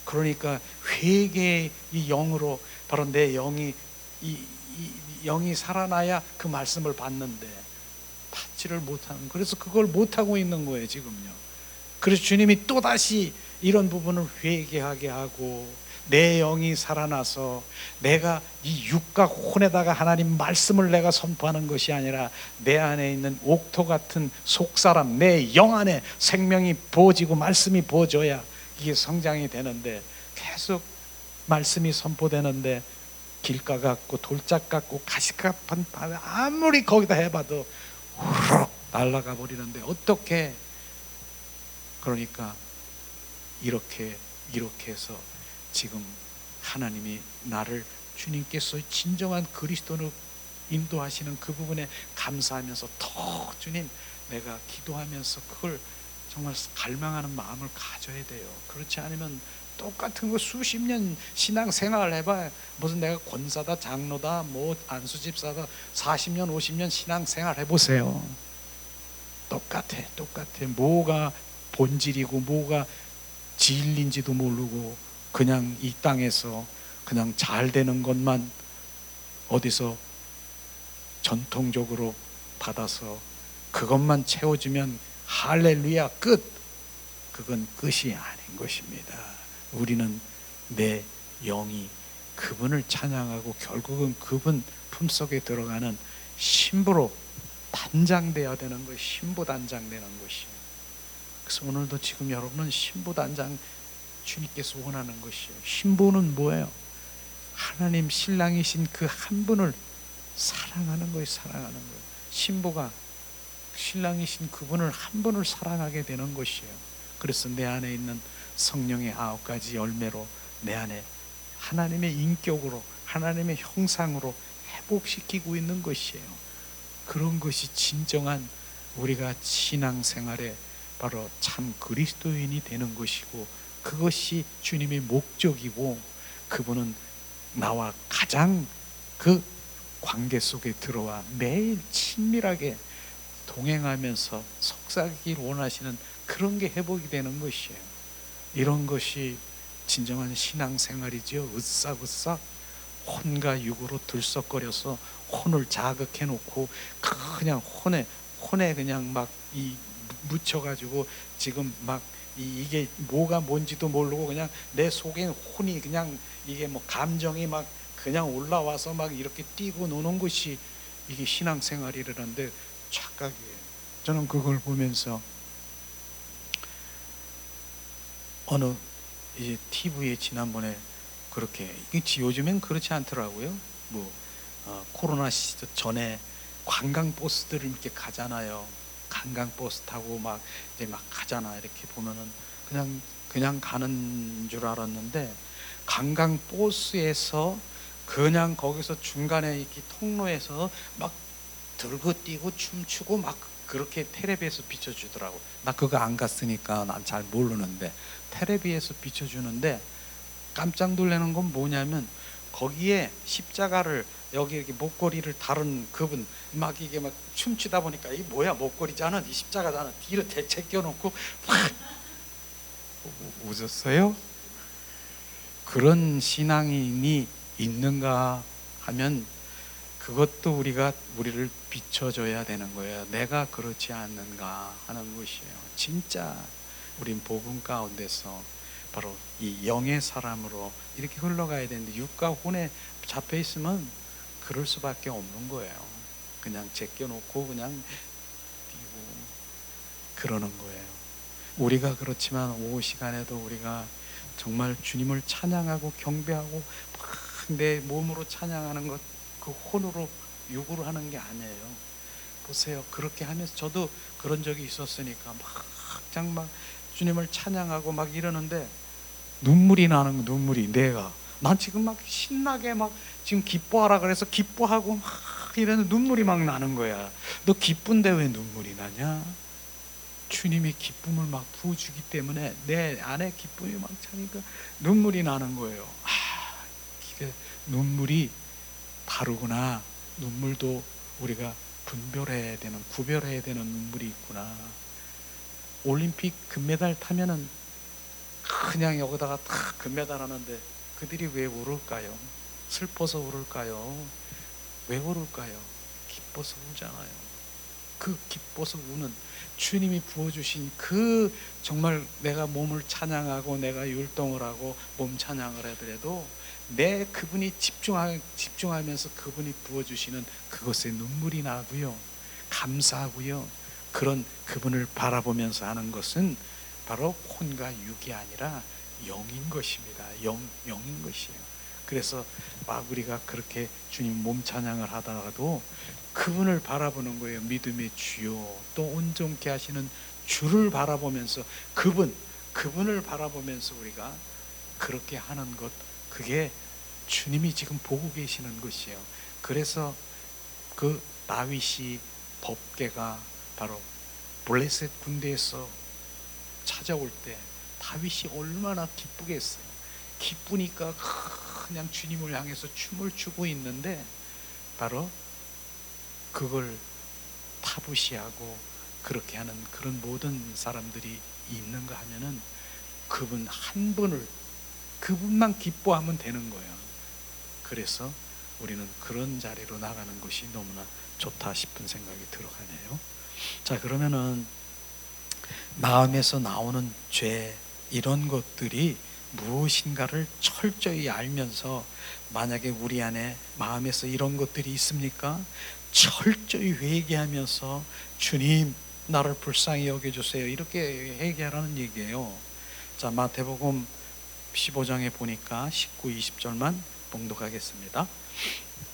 그러니까 회개의 이 영으로, 바로 내 영이 이 영이 살아나야 그 말씀을 받는데 받지를 못하는, 그래서 그걸 못하고 있는 거예요 지금요. 그래서 주님이 또다시 이런 부분을 회개하게 하고, 내 영이 살아나서 내가 이 육과 혼에다가 하나님 말씀을 내가 선포하는 것이 아니라 내 안에 있는 옥토 같은 속사람, 내 영 안에 생명이 부어지고 말씀이 부어져야 이게 성장이 되는데, 계속 말씀이 선포되는데 길가 같고 돌짝 같고 가시같은 아무리 거기다 해봐도 후룩 날아가 버리는데 어떻게? 그러니까 이렇게 해서 지금 하나님이 나를, 주님께서 진정한 그리스도로 인도하시는 그 부분에 감사하면서 더 주님, 내가 기도하면서 그걸 정말 갈망하는 마음을 가져야 돼요. 그렇지 않으면 똑같은 거 수십 년 신앙생활을 해봐야, 무슨 내가 권사다 장로다 안수집사다 40년 50년 신앙생활 해보세요. 똑같아. 뭐가 본질이고 뭐가 진리인지도 모르고 그냥 이 땅에서 그냥 잘 되는 것만 어디서 전통적으로 받아서 그것만 채워주면 할렐루야 끝. 그건 끝이 아닌 것입니다. 우리는 내 영이 그분을 찬양하고 결국은 그분 품속에 들어가는 신부로 단장되어야 되는 것이, 신부 단장되는 것이에요. 그래서 오늘도 지금 여러분은 신부 단장 주님께서 원하는 것이에요. 신부는 뭐예요? 하나님 신랑이신 그 한 분을 사랑하는 거예요. 사랑하는 거예요. 신부가 신랑이신 그분을 한 분을 사랑하게 되는 것이에요. 그래서 내 안에 있는 성령의 9가지 열매로 내 안에 하나님의 인격으로, 하나님의 형상으로 회복시키고 있는 것이에요. 그런 것이 진정한 우리가 신앙생활에 바로 참 그리스도인이 되는 것이고, 그것이 주님의 목적이고, 그분은 나와 가장 그 관계 속에 들어와 매일 친밀하게 동행하면서 속삭이기를 원하시는 그런 게 회복이 되는 것이에요. 이런 것이 진정한 신앙생활이죠. 으싹으싹 혼과 육으로 들썩거려서 혼을 자극해 놓고 그냥 혼에 그냥 막 묻혀가지고 지금 막 이게 뭐가 뭔지도 모르고 그냥 내 속에 혼이 그냥 이게 감정이 막 그냥 올라와서 막 이렇게 뛰고 노는 것이 이게 신앙생활이라는데 착각이에요. 저는 그걸 보면서 어느 이제 TV에 지난번에 그렇게, 요즘엔 그렇지 않더라고요. 코로나 시절 전에 관광버스들을 이렇게 가잖아요. 관광버스 타고 막 이제 막 가잖아. 이렇게 보면은 그냥 가는 줄 알았는데, 관광버스에서 그냥 거기서 중간에 이렇게 통로에서 막 들고 뛰고 춤추고 막 그렇게 텔레비에서 비춰주더라고. 나 그거 안 갔으니까 난 잘 모르는데 텔레비에서 비춰주는데 깜짝 놀라는 건 뭐냐면, 거기에 십자가를 여기 이렇게 목걸이를 다룬 그분 막 이게 막 춤추다 보니까 이 뭐야 목걸이잖아, 이 십자가잖아, 뒤로 제껴놓고 막 웃었어요. 그런 신앙인이 있는가 하면 그것도 우리를 비춰줘야 되는 거예요. 내가 그렇지 않는가 하는 것이에요. 진짜 우린 복음 가운데서 바로 이 영의 사람으로 이렇게 흘러가야 되는데, 육과 혼에 잡혀 있으면 그럴 수밖에 없는 거예요. 그냥 제껴놓고 그냥 뛰고 그러는 거예요. 우리가 그렇지만 오후 시간에도 우리가 정말 주님을 찬양하고 경배하고 막 내 몸으로 찬양하는 것, 그 혼으로 육으로 하는 게 아니에요. 보세요. 그렇게 하면서 저도 그런 적이 있었으니까 막 주님을 찬양하고 막 이러는데 눈물이 나는 거. 눈물이, 난 지금 막 신나게 막 지금 기뻐하라 그래서 기뻐하고 막 이러는데 눈물이 막 나는 거야. 너 기쁜데 왜 눈물이 나냐? 주님이 기쁨을 막 부어주기 때문에 내 안에 기쁨이 막 차니까 눈물이 나는 거예요. 이게 눈물이 다르구나. 눈물도 우리가 구별해야 되는 눈물이 있구나. 올림픽 금메달 타면은 그냥 여기다가 딱 금메달 하는데 그들이 왜 울을까요? 슬퍼서 울을까요? 왜 울을까요? 기뻐서 울잖아요. 그 기뻐서 우는 주님이 부어주신 그 정말 내가 몸을 찬양하고 내가 율동을 하고 몸 찬양을 하더라도 내 그분이 집중하면서 그분이 부어주시는 그것에 눈물이 나고요. 감사하고요. 그런 그분을 바라보면서 하는 것은 바로 혼과 육이 아니라 영인 것입니다. 영인 것이에요. 그래서 막 우리가 그렇게 주님 몸 찬양을 하다가도 그분을 바라보는 거예요. 믿음의 주요, 또 온전케 하시는 주를 바라보면서 그분을 바라보면서 우리가 그렇게 하는 것, 그게 주님이 지금 보고 계시는 것이에요. 그래서 그 다윗이 법궤가 바로 블레셋 군대에서 찾아올 때 다윗이 얼마나 기쁘겠어요. 기쁘니까 그냥 주님을 향해서 춤을 추고 있는데 바로 그걸 타부시하고 그렇게 하는 그런 모든 사람들이 있는가 하면은 그분 한 분을, 그분만 기뻐하면 되는 거예요. 그래서 우리는 그런 자리로 나가는 것이 너무나 좋다 싶은 생각이 들어가네요. 자, 그러면은 마음에서 나오는 죄, 이런 것들이 무엇인가를 철저히 알면서, 만약에 우리 안에 마음에서 이런 것들이 있습니까? 철저히 회개하면서 주님 나를 불쌍히 여겨주세요, 이렇게 회개하라는 얘기예요. 자, 마태복음 15장에 보니까 19, 20절만 봉독하겠습니다.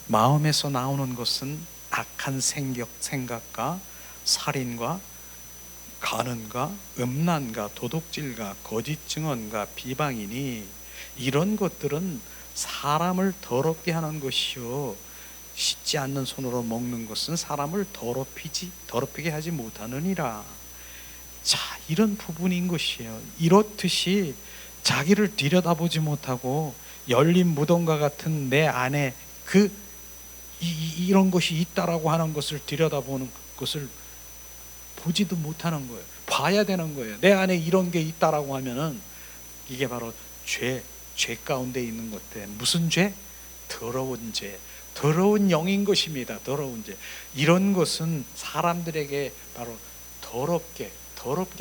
마음에서 나오는 것은 악한 생각과 살인과 간음과 음란과 도둑질과 거짓 증언과 비방이니 이런 것들은 사람을 더럽게 하는 것이요 씻지 않는 손으로 먹는 것은 사람을 더럽히게 하지 못하느니라. 자, 이런 부분인 것이에요. 이렇듯이 자기를 들여다보지 못하고 열린 무덤과 같은 내 안에 이런 것이 있다라고 하는 것을 들여다보는 것을 보지도 못하는 거예요. 봐야 되는 거예요. 내 안에 이런 게 있다라고 하면은 이게 바로 죄 가운데 있는 것들. 무슨 죄? 더러운 죄, 더러운 영인 것입니다. 더러운 죄. 이런 것은 사람들에게 바로 더럽게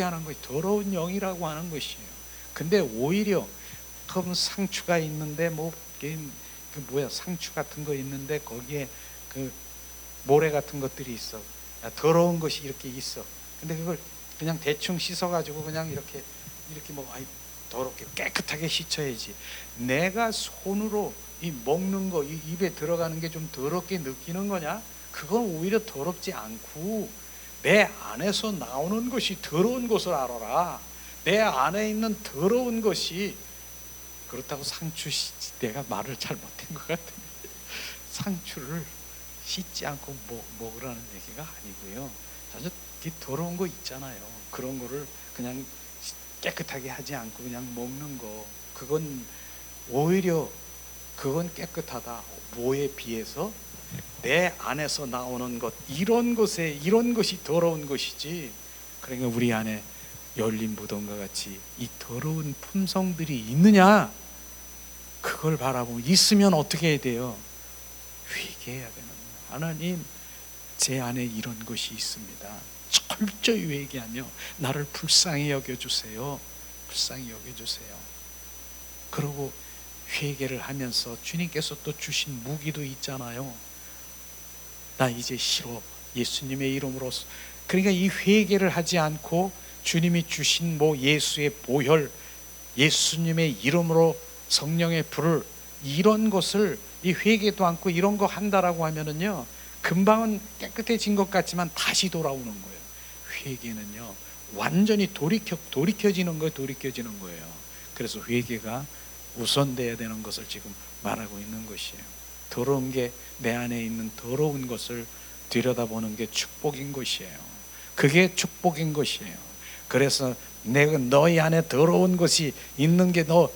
하는 것이 더러운 영이라고 하는 것이에요. 근데 오히려 그럼 상추가 있는데 상추 같은 거 있는데 거기에 그 모래 같은 것들이 있어. 더러운 것이 이렇게 있어. 근데 그걸 그냥 대충 씻어가지고 그냥 이렇게 더럽게 깨끗하게 씻어야지. 내가 손으로 이 먹는 거, 이 입에 들어가는 게 좀 더럽게 느끼는 거냐? 그건 오히려 더럽지 않고 내 안에서 나오는 것이 더러운 것을 알아라. 내 안에 있는 더러운 것이, 그렇다고 내가 말을 잘못한 것 같은데 상추를 씻지 않고 먹으라는 얘기가 아니고요. 사실 더러운 거 있잖아요. 그런 거를 그냥 깨끗하게 하지 않고 그냥 먹는 거, 그건 오히려 그건 깨끗하다. 뭐에 비해서? 내 안에서 나오는 것, 이런 것이 더러운 것이지. 그러니까 우리 안에 열린 무덤과 같이 이 더러운 품성들이 있느냐, 그걸 바라보고 있으면 어떻게 해야 돼요? 회개해야 되는 거예요. 하나님, 제 안에 이런 것이 있습니다. 철저히 회개하며 나를 불쌍히 여겨주세요. 불쌍히 여겨주세요. 그리고 회개를 하면서 주님께서 또 주신 무기도 있잖아요. 나 이제 싫어, 예수님의 이름으로. 그러니까 이 회개를 하지 않고 주님이 주신 예수의 보혈, 예수님의 이름으로 성령의 불을, 이런 것을, 이 회개도 않고 이런 거 한다라고 하면은요, 금방은 깨끗해진 것 같지만 다시 돌아오는 거예요. 회개는요, 완전히 돌이켜지는 거예요. 그래서 회개가 우선돼야 되는 것을 지금 말하고 있는 것이에요. 더러운 게, 내 안에 있는 더러운 것을 들여다보는 게 축복인 것이에요. 그게 축복인 것이에요. 그래서 내가 너희 안에 더러운 것이 있는 게 너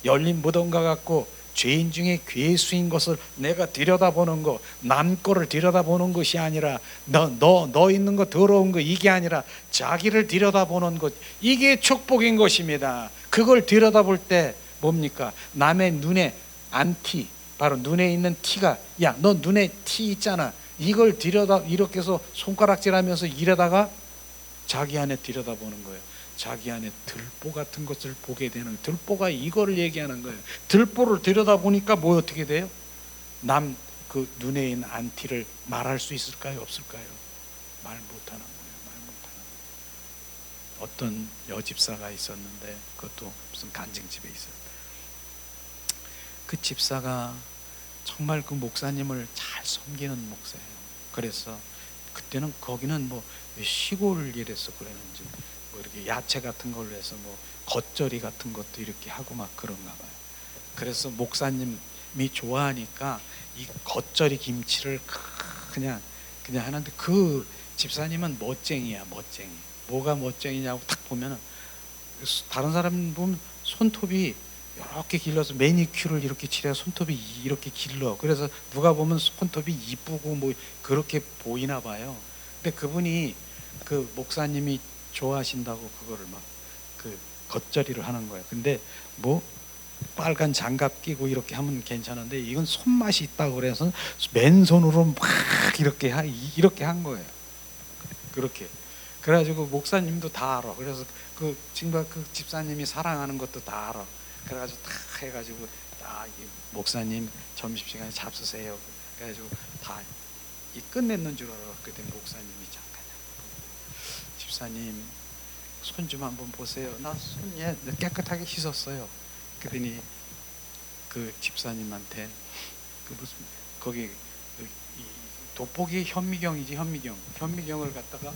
열린 무덤과 같고 죄인 중에 괴수인 것을 내가 들여다보는 거, 남 거를 들여다보는 것이 아니라 너 있는 거, 더러운 거, 이게 아니라 자기를 들여다보는 것, 이게 축복인 것입니다. 그걸 들여다볼 때 뭡니까? 남의 눈에 안티, 바로 눈에 있는 티가, 야, 너 눈에 티 있잖아, 이걸 이렇게 해서 손가락질하면서 이러다가 자기 안에 들여다보는 거예요. 자기 안에 들보 같은 것을 보게 되는, 들보가 이거를 얘기하는 거예요. 들보를 들여다보니까 어떻게 돼요? 남 그 눈에 있는 안티를 말할 수 있을까요? 없을까요? 말 못하는 거예요. 말 못하는 거예요. 어떤 여집사가 있었는데, 그것도 무슨 간증집에 있었어요. 그 집사가 정말 그 목사님을 잘 섬기는 목사예요. 그래서 그때는 거기는 시골이라서 그랬는지 이렇게 야채 같은 걸로 해서 겉절이 같은 것도 이렇게 하고 막 그런가 봐요. 그래서 목사님이 좋아하니까 이 겉절이 김치를 그냥 하는데, 그 집사님은 멋쟁이야, 멋쟁이. 뭐가 멋쟁이냐고 딱 보면은, 다른 사람 보면 손톱이 이렇게 길러서 매니큐어를 이렇게 칠해야 손톱이 이렇게 길러. 그래서 누가 보면 손톱이 이쁘고 그렇게 보이나 봐요. 근데 그분이, 그 목사님이 좋아하신다고 그거를 막 그 겉절이를 하는 거예요. 근데 빨간 장갑 끼고 이렇게 하면 괜찮은데, 이건 손맛이 있다고 그래서 맨손으로 막 이렇게 한 거예요. 그렇게. 그래가지고 목사님도 다 알아. 그래서 그 집사님이 사랑하는 것도 다 알아. 그래가지고 다 해가지고, 목사님 점심시간에 잡수세요. 그래가지고 다 끝냈는 줄 알았거든. 목사님이 잠깐, 집사님 손 좀 한번 보세요. 나 손 깨끗하게 씻었어요. 그러더니 그 집사님한테 무슨 거기 돋보기 현미경이지, 현미경을 갖다가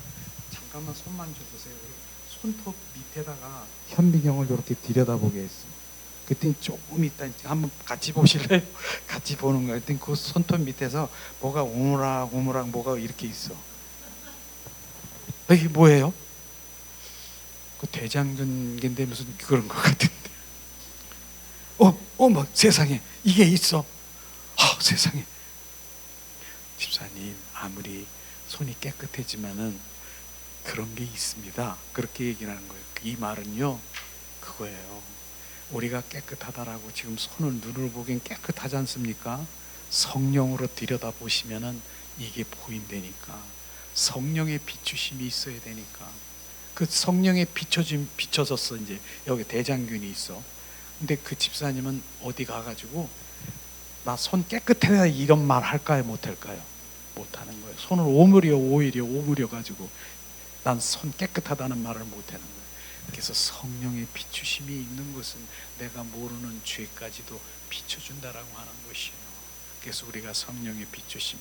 잠깐만 손만 줘보세요. 손톱 밑에다가 현미경을 이렇게 들여다보게 했어. 그랬더니 조금 있다 한번 같이 보실래요? 같이 보는 거야. 그랬더니 그 손톱 밑에서 뭐가 오므락 뭐가 이렇게 있어. 이게 뭐예요? 그 대장균인데 무슨 그런 것 같은데. 어머 세상에, 이게 있어. 세상에. 집사님, 아무리 손이 깨끗해지만은 그런 게 있습니다. 그렇게 얘기를 하는 거예요. 이 말은요, 그거예요. 우리가 깨끗하다라고 지금 손을, 눈을 보기엔 깨끗하지 않습니까? 성령으로 들여다보시면은 이게 보인다니까. 성령의 비추심이 있어야 되니까. 그 성령에 비춰졌어. 이제 여기 대장균이 있어. 근데 그 집사님은 어디 가가지고 나 손 깨끗해야 이런 말 할까요? 못할까요? 못하는 거예요. 손을 오므려 가지고 난 손 깨끗하다는 말을 못하는 거예요. 그래서 성령의 비추심이 있는 것은 내가 모르는 죄까지도 비춰준다라고 하는 것이에요. 그래서 우리가 성령의 비추심,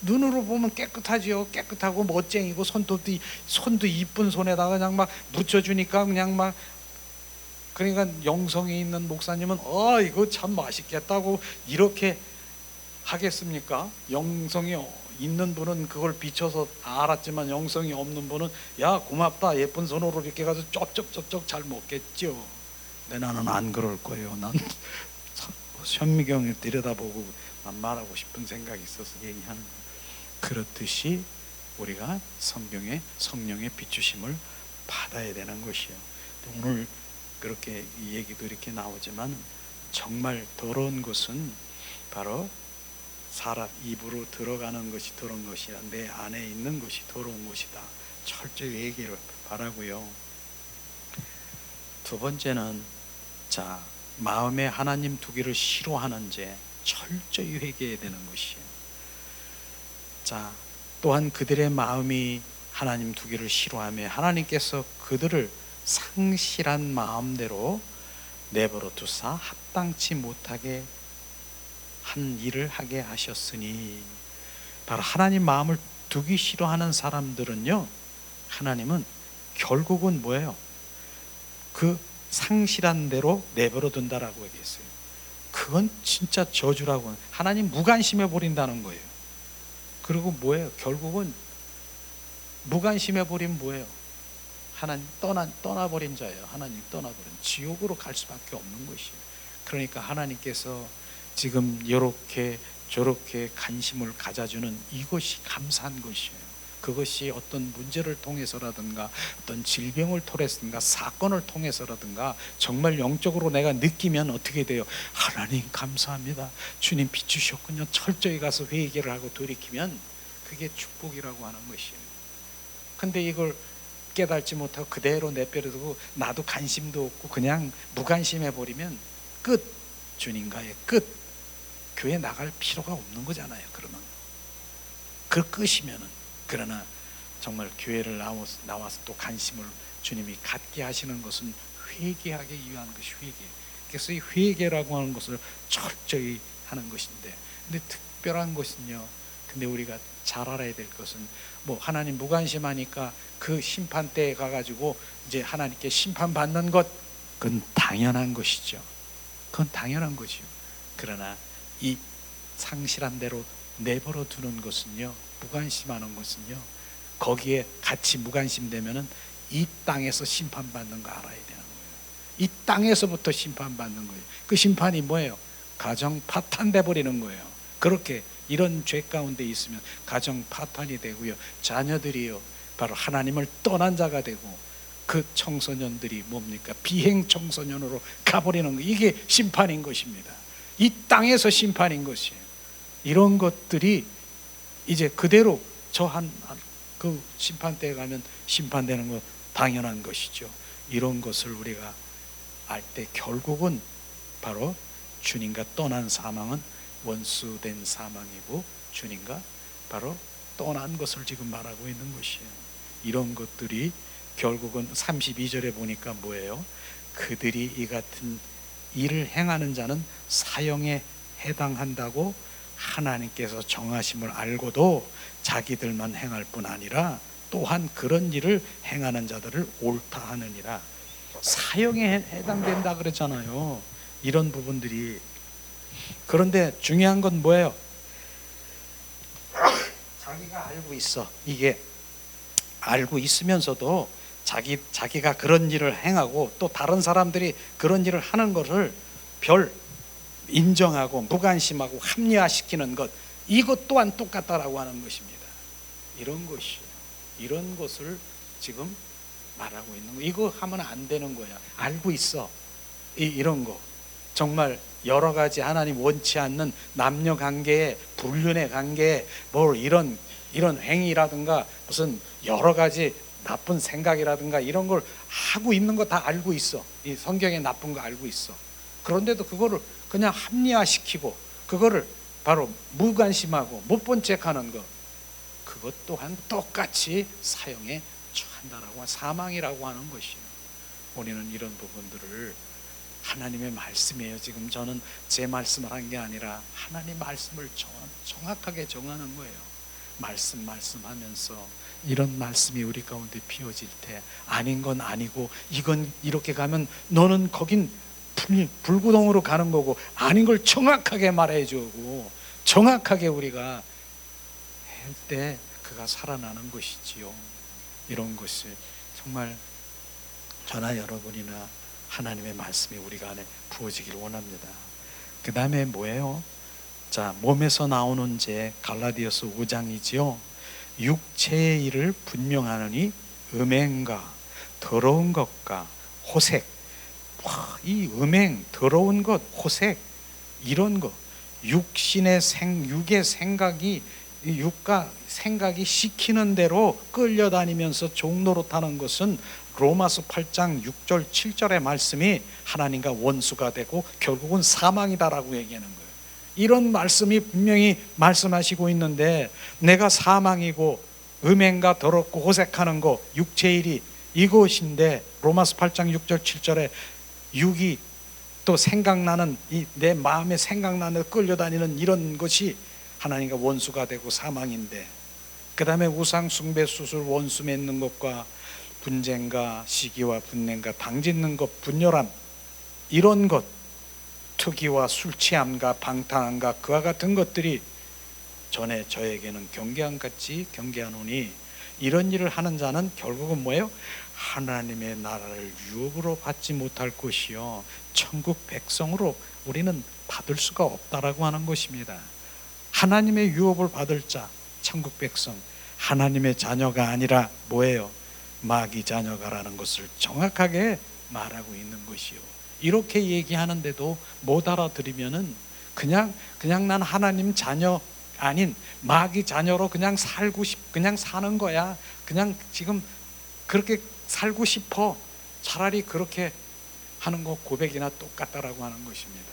눈으로 보면 깨끗하지요. 깨끗하고 멋쟁이고, 손도 이쁜 손에다가 그냥 막 묻혀주니까 그냥 막, 그러니까 영성이 있는 목사님은 이거 참 맛있겠다고 이렇게 하겠습니까? 영성이 있는 분은 그걸 비춰서 알았지만, 영성이 없는 분은 야 고맙다, 예쁜 손으로 이렇게 가서 쩝쩝 잘 먹겠죠. 근데 나는 안 그럴 거예요. 난 현미경을 들여다보고 난 말하고 싶은 생각이 있어서 얘기하는 거예요. 그렇듯이 우리가 성령의 비추심을 받아야 되는 것이에요. 오늘 그렇게 이 얘기도 이렇게 나오지만, 정말 더러운 것은 바로 사람 입으로 들어가는 것이 더러운 것이라 내 안에 있는 것이 더러운 것이다. 철저히 회개를 바라고요. 두 번째는 자, 마음에 하나님 두기를 싫어하는 죄 철저히 회개해야 되는 것이에요. 자, 또한 그들의 마음이 하나님 두기를 싫어하며 하나님께서 그들을 상실한 마음대로 내버려 두사 합당치 못하게 한 일을 하게 하셨으니, 바로 하나님 마음을 두기 싫어하는 사람들은요, 하나님은 결국은 뭐예요? 그 상실한 대로 내버려 둔다라고 얘기했어요. 그건 진짜 저주라고. 하나님 무관심해 버린다는 거예요. 그리고 뭐예요? 결국은 무관심해 버리면 뭐예요? 하나님 떠나버린 자예요. 하나님 떠나버린, 지옥으로 갈 수밖에 없는 것이에요. 그러니까 하나님께서 지금 이렇게 저렇게 관심을 가져주는 이것이 감사한 것이에요. 그것이 어떤 문제를 통해서라든가 어떤 질병을 통해서라든가 사건을 통해서라든가 정말 영적으로 내가 느끼면 어떻게 돼요? 하나님 감사합니다, 주님 비추셨군요. 철저히 가서 회개를 하고 돌이키면 그게 축복이라고 하는 것이에요. 근데 이걸 깨닫지 못하고 그대로 내버려두고 나도 관심도 없고 그냥 무관심해 버리면 끝, 주님과의 끝. 교회 나갈 필요가 없는 거잖아요. 그러면 그 끝이면은. 그러나 정말 교회를 나와서 또 관심을 주님이 갖게 하시는 것은 회개하기 위한 것이 회개. 그래서 이 회개라고 하는 것을 철저히 하는 것인데, 근데 특별한 것은요, 근데 우리가 잘 알아야 될 것은 뭐 하나님 무관심하니까 그 심판대에 가가지고 이제 하나님께 심판받는 것, 그건 당연한 것이죠. 그건 당연한 것이요. 그러나 이 상실한 대로 내버려 두는 것은요, 무관심하는 것은요, 거기에 같이 무관심되면은 이 땅에서 심판받는 거 알아야 되는 거예요. 이 땅에서부터 심판받는 거예요. 그 심판이 뭐예요? 가정 파탄돼 버리는 거예요. 그렇게 이런 죄 가운데 있으면 가정 파탄이 되고요, 자녀들이요 바로 하나님을 떠난 자가 되고, 그 청소년들이 뭡니까? 비행 청소년으로 가버리는 거. 이게 심판인 것입니다. 이 땅에서 심판인 것이에요. 이런 것들이 이제 그대로 그 심판대에 가면 심판되는 거 당연한 것이죠. 이런 것을 우리가 알 때 결국은 바로 주님과 떠난 사망은 원수된 사망이고, 주님과 바로 떠난 것을 지금 말하고 있는 것이에요. 이런 것들이 결국은 32절에 보니까 뭐예요? 그들이 이 같은 일을 행하는 자는 사형에 해당한다고 하나님께서 정하심을 알고도 자기들만 행할 뿐 아니라 또한 그런 일을 행하는 자들을 옳다 하느니라. 사형에 해당된다 그랬잖아요. 이런 부분들이. 그런데 중요한 건 뭐예요? 자기가 알고 있어. 이게 알고 있으면서도 자기가 그런 일을 행하고 또 다른 사람들이 그런 일을 하는 것을 별 인정하고 무관심하고 합리화시키는 것, 이것 또한 똑같다라고 하는 것입니다. 이런 것이에요. 이런 것을 지금 말하고 있는 거. 이거 하면 안 되는 거야. 알고 있어. 이런 거 정말 여러 가지 하나님 원치 않는 남녀 관계에, 불륜의 관계에 뭐 이런 행위라든가 무슨 여러 가지 나쁜 생각이라든가 이런 걸 하고 있는 거 다 알고 있어. 이 성경에 나쁜 거 알고 있어. 그런데도 그거를 그냥 합리화시키고 그거를 바로 무관심하고 못 본 척하는 것, 그것 또한 똑같이 사형에 처한다라고, 사망이라고 하는 것이에요. 우리는 이런 부분들을 하나님의 말씀이에요. 지금 저는 제 말씀을 한 게 아니라 하나님 말씀을 정확하게 정하는 거예요. 말씀하면서 이런 말씀이 우리 가운데 피어질 때 아닌 건 아니고, 이건 이렇게 가면 너는 거긴 불구덩으로 가는 거고, 아닌 걸 정확하게 말해주고 정확하게 우리가 할 때 그가 살아나는 것이지요. 이런 것이 정말 저나 여러분이나 하나님의 말씀이 우리가 안에 부어지기를 원합니다. 그 다음에 뭐예요? 자, 몸에서 나오는 죄, 갈라디아서 5장이지요. 육체의 일을 분명하느니 음행과 더러운 것과 호색. 이 음행, 더러운 것, 호색, 이런 것, 육의 생각이, 육과 생각이 시키는 대로 끌려다니면서 종로로 타는 것은 로마서 8장 6절 7절의 말씀이 하나님과 원수가 되고 결국은 사망이다라고 얘기하는 거예요. 이런 말씀이 분명히 말씀하시고 있는데, 내가 사망이고 음행과 더럽고 호색하는 거, 육체의 일이 이것인데, 로마서 8장 6절 7절에 육이 또 생각나는, 내 마음에 생각나는 끌려다니는 이런 것이 하나님과 원수가 되고 사망인데, 그 다음에 우상 숭배 수술 원수 맺는 것과 분쟁과 시기와 분냉과 당짓는 것, 분열함, 이런 것, 투기와 술 취함과 방탕함과 그와 같은 것들이 전에 저에게는 경계함같이 경계하노니, 이런 일을 하는 자는 결국은 뭐예요? 하나님의 나라를 유업으로 받지 못할 것이요 천국 백성으로 우리는 받을 수가 없다라고 하는 것입니다. 하나님의 유업을 받을 자, 천국 백성, 하나님의 자녀가 아니라 뭐예요? 마귀 자녀가라는 것을 정확하게 말하고 있는 것이요. 이렇게 얘기하는데도 못 알아들으면은 그냥 난 하나님 자녀 아닌 마귀 자녀로 그냥 그냥 사는 거야. 그냥 지금 그렇게 살고 싶어. 차라리 그렇게 하는 거 고백이나 똑같다라고 하는 것입니다.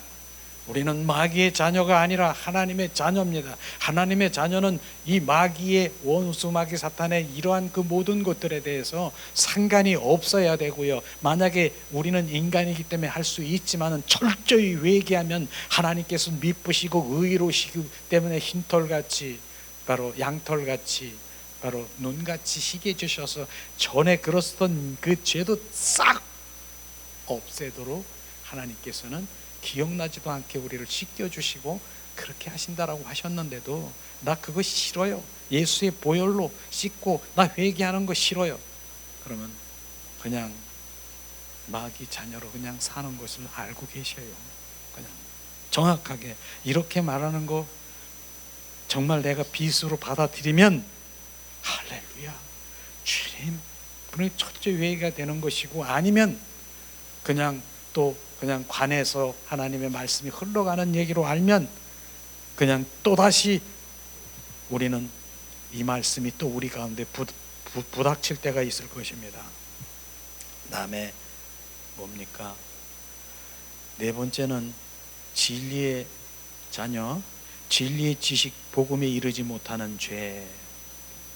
우리는 마귀의 자녀가 아니라 하나님의 자녀입니다. 하나님의 자녀는 이 마귀의 원수 마귀 사탄의 이러한 그 모든 것들에 대해서 상관이 없어야 되고요. 만약에 우리는 인간이기 때문에 할 수 있지만은 철저히 회개하면 하나님께서 미쁘시고 의로우시기 때문에 흰털같이, 바로 양털같이, 바로 눈같이 희게 주셔서 전에 그랬던 그 죄도 싹 없애도록 하나님께서는 기억나지도 않게 우리를 씻겨주시고 그렇게 하신다라고 하셨는데도 나 그거 싫어요. 예수의 보혈로 씻고 나 회개하는 거 싫어요. 그러면 그냥 마귀 자녀로 그냥 사는 것을 알고 계셔요. 그냥 정확하게 이렇게 말하는 거 정말 내가 빚으로 받아들이면 할렐루야, 주님 분이 철저히 회개가 되는 것이고, 아니면 그냥 관해서 하나님의 말씀이 흘러가는 얘기로 알면 그냥 또다시 우리는 이 말씀이 또 우리 가운데 부닥칠 때가 있을 것입니다. 다음에 뭡니까? 네 번째는 진리의 자녀, 진리의 지식, 복음에 이르지 못하는 죄.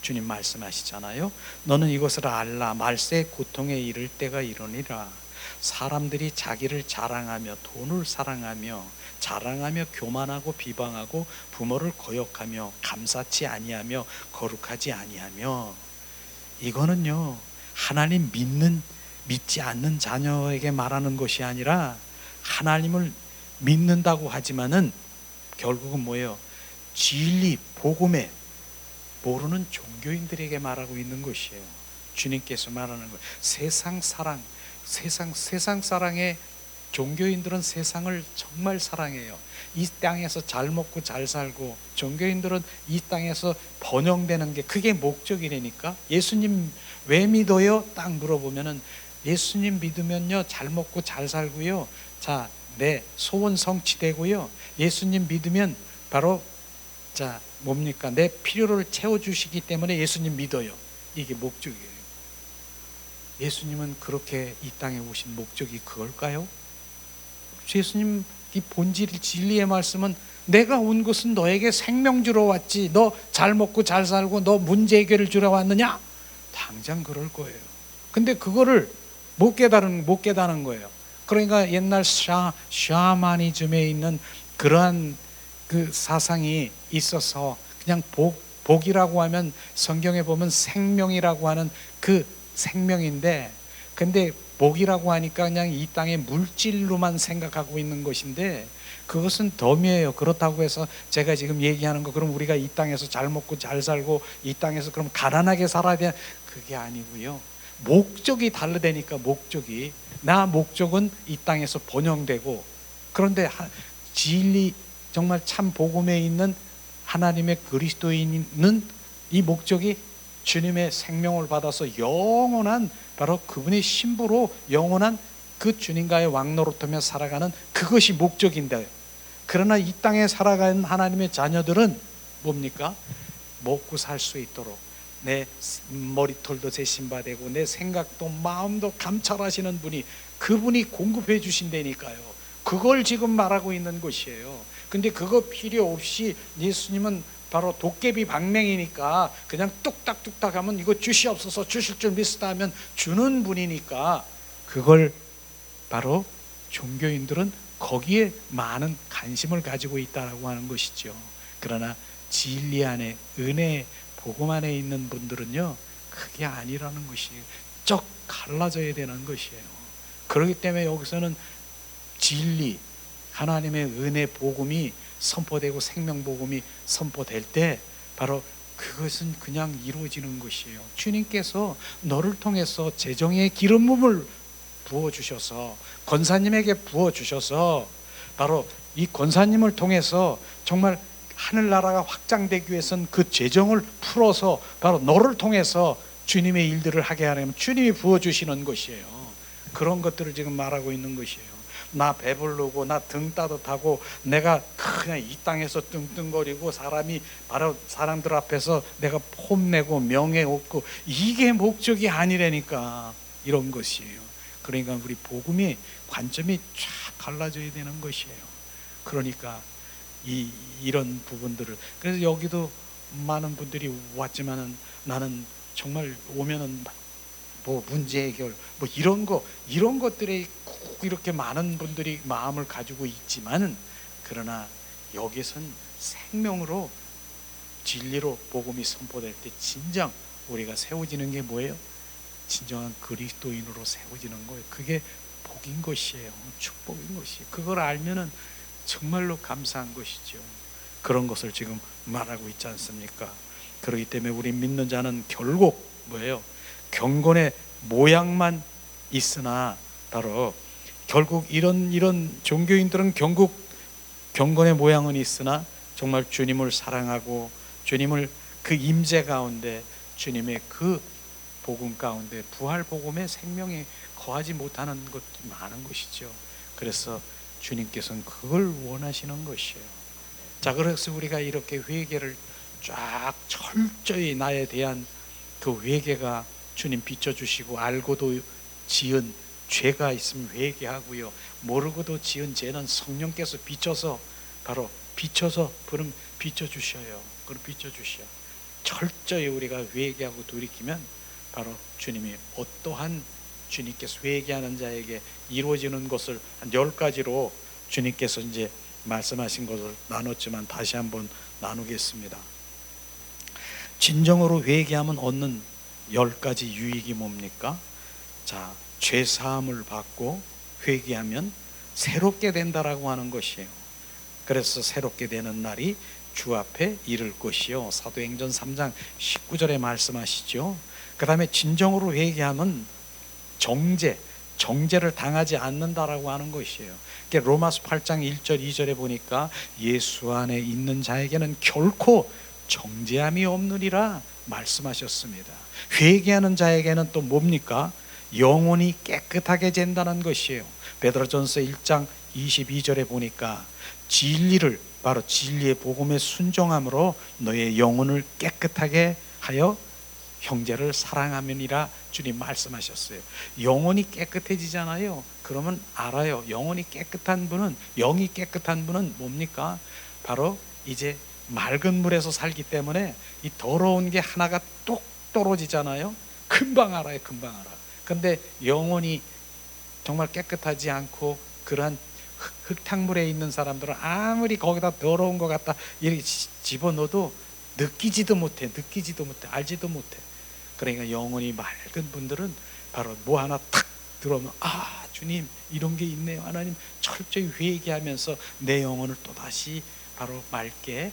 주님 말씀하시잖아요. 너는 이것을 알라, 말세 고통에 이를 때가 이르니라. 사람들이 자기를 자랑하며 돈을 사랑하며 자랑하며 교만하고 비방하고 부모를 거역하며 감사치 아니하며 거룩하지 아니하며. 이거는요, 하나님 믿지 않는 자녀에게 말하는 것이 아니라 하나님을 믿는다고 하지만은 결국은 뭐예요? 진리, 복음에 모르는 종교인들에게 말하고 있는 것이에요. 주님께서 말하는 거예요. 세상 사랑에 종교인들은 세상을 정말 사랑해요. 이 땅에서 잘 먹고 잘 살고, 종교인들은 이 땅에서 번영되는 게 그게 목적이라니까. 예수님 왜 믿어요? 딱 물어보면은 예수님 믿으면요 잘 먹고 잘 살고요, 자, 내 소원 성취되고요, 예수님 믿으면 바로 뭡니까? 내 필요를 채워주시기 때문에 예수님 믿어요. 이게 목적이에요. 예수님은 그렇게 이 땅에 오신 목적이 그걸까요? 예수님 이 본질 진리의 말씀은 내가 온 것은 너에게 생명 주러 왔지, 너 잘 먹고 잘 살고 너 문제 해결을 주러 왔느냐? 당장 그럴 거예요. 근데 그거를 못 깨달은 거예요. 그러니까 옛날 샤머니즘에 있는 그러한 그 사상이 있어서 그냥 복이라고 하면 성경에 보면 생명이라고 하는 그 생명인데, 근데 복이라고 하니까 그냥 이 땅의 물질로만 생각하고 있는 것인데 그것은 덤이에요. 그렇다고 해서 제가 지금 얘기하는 거 그럼 우리가 이 땅에서 잘 먹고 잘 살고 이 땅에서 그럼 가난하게 살아야 돼, 그게 아니고요. 목적이 다르다니까. 목적은 이 땅에서 번영되고, 그런데 진리 정말 참 복음에 있는 하나님의 그리스도인은 이 목적이 주님의 생명을 받아서 영원한, 바로 그분의 신부로 영원한 그 주님과의 왕노릇하며 살아가는 그것이 목적인데, 그러나 이 땅에 살아가는 하나님의 자녀들은 뭡니까? 먹고 살 수 있도록 내 머리털도 재신바되고 내 생각도 마음도 감찰하시는 분이, 그분이 공급해 주신다니까요. 그걸 지금 말하고 있는 것이에요. 근데 그거 필요 없이 예수님은 바로 도깨비 방맹이니까 그냥 뚝딱뚝딱 하면 이거 주시옵소서, 주실 줄 믿으다 하면 주는 분이니까, 그걸 바로 종교인들은 거기에 많은 관심을 가지고 있다라고 하는 것이죠. 그러나 진리 안에, 은혜 복음 안에 있는 분들은요, 그게 아니라는 것이에요. 쩍 갈라져야 되는 것이에요. 그렇기 때문에 여기서는 진리, 하나님의 은혜 복음이 선포되고 생명 복음이 선포될 때 바로 그것은 그냥 이루어지는 것이에요. 주님께서 너를 통해서 재정의 기름 부음을 부어주셔서, 권사님에게 부어주셔서, 바로 이 권사님을 통해서 정말 하늘나라가 확장되기 위해서는 그 재정을 풀어서 바로 너를 통해서 주님의 일들을 하게 하려면 주님이 부어주시는 것이에요. 그런 것들을 지금 말하고 있는 것이에요. 나 배부르고 나 등 따뜻하고 내가 그냥 이 땅에서 뚱뚱거리고 바로 사람들 앞에서 내가 폼내고 명예 얻고, 이게 목적이 아니라니까. 이런 것이에요. 그러니까 우리 복음의 관점이 쫙 갈라져야 되는 것이에요. 그러니까 이런 부분들을, 그래서 여기도 많은 분들이 왔지만은 나는 정말 오면은 뭐 문제 해결 뭐 이런 것들에 꼭 이렇게 많은 분들이 마음을 가지고 있지만은, 그러나 여기선 생명으로 진리로 복음이 선포될 때 진정 우리가 세워지는 게 뭐예요? 진정한 그리스도인으로 세워지는 거예요. 그게 복인 것이에요. 축복인 것이에요. 그걸 알면은 정말로 감사한 것이죠. 그런 것을 지금 말하고 있지 않습니까? 그렇기 때문에 우리 믿는 자는 결국 뭐예요? 경건의 모양만 있으나, 바로 결국 이런 종교인들은 결국 경건의 모양은 있으나 정말 주님을 사랑하고 주님을 그 임재 가운데, 주님의 그 복음 가운데, 부활 복음의 생명에 거하지 못하는 것도 많은 것이죠. 그래서 주님께서는 그걸 원하시는 것이에요. 자, 그래서 우리가 이렇게 회개를 쫙 철저히 나에 대한 그 회개가 주님 비춰주시고, 알고도 지은 죄가 있으면 회개하고요, 모르고도 지은 죄는 성령께서 비춰서 바로 비춰서 그럼 비춰주셔요. 그럼 비춰주셔요. 철저히 우리가 회개하고 돌이키면 바로 주님이 어떠한, 주님께서 회개하는 자에게 이루어지는 것을 한 10가지로 주님께서 이제 말씀하신 것을 나눴지만 다시 한번 나누겠습니다. 진정으로 회개하면 얻는 10가지 유익이 뭡니까? 자, 죄 사함을 받고 회개하면 새롭게 된다라고 하는 것이에요. 그래서 새롭게 되는 날이 주 앞에 이를 것이요, 사도행전 3장 19절에 말씀하시죠. 그 다음에 진정으로 회개하면 정죄를 당하지 않는다라고 하는 것이에요. 로마서 8장 1절 2절에 보니까 예수 안에 있는 자에게는 결코 정죄함이 없느니라 말씀하셨습니다. 회개하는 자에게는 또 뭡니까? 영혼이 깨끗하게 된다는 것이에요. 베드로전서 1장 22절에 보니까 진리를, 바로 진리의 복음에 순종함으로 너의 영혼을 깨끗하게 하여 형제를 사랑하면이라 주님 말씀하셨어요. 영혼이 깨끗해지잖아요. 그러면 알아요. 영혼이 깨끗한 분은, 영이 깨끗한 분은 뭡니까? 바로 이제 맑은 물에서 살기 때문에 이 더러운 게 하나가 뚝 떨어지잖아요. 금방 알아요. 금방 알아. 근데 영혼이 정말 깨끗하지 않고 그러한 흙탕물에 있는 사람들은 아무리 거기다 더러운 것 같다 이렇게 집어넣어도 느끼지도 못해, 알지도 못해. 그러니까 영혼이 맑은 분들은 바로 뭐 하나 탁 들어오면, 아, 주님 이런 게 있네요. 하나님, 철저히 회개하면서 내 영혼을 또다시 바로 맑게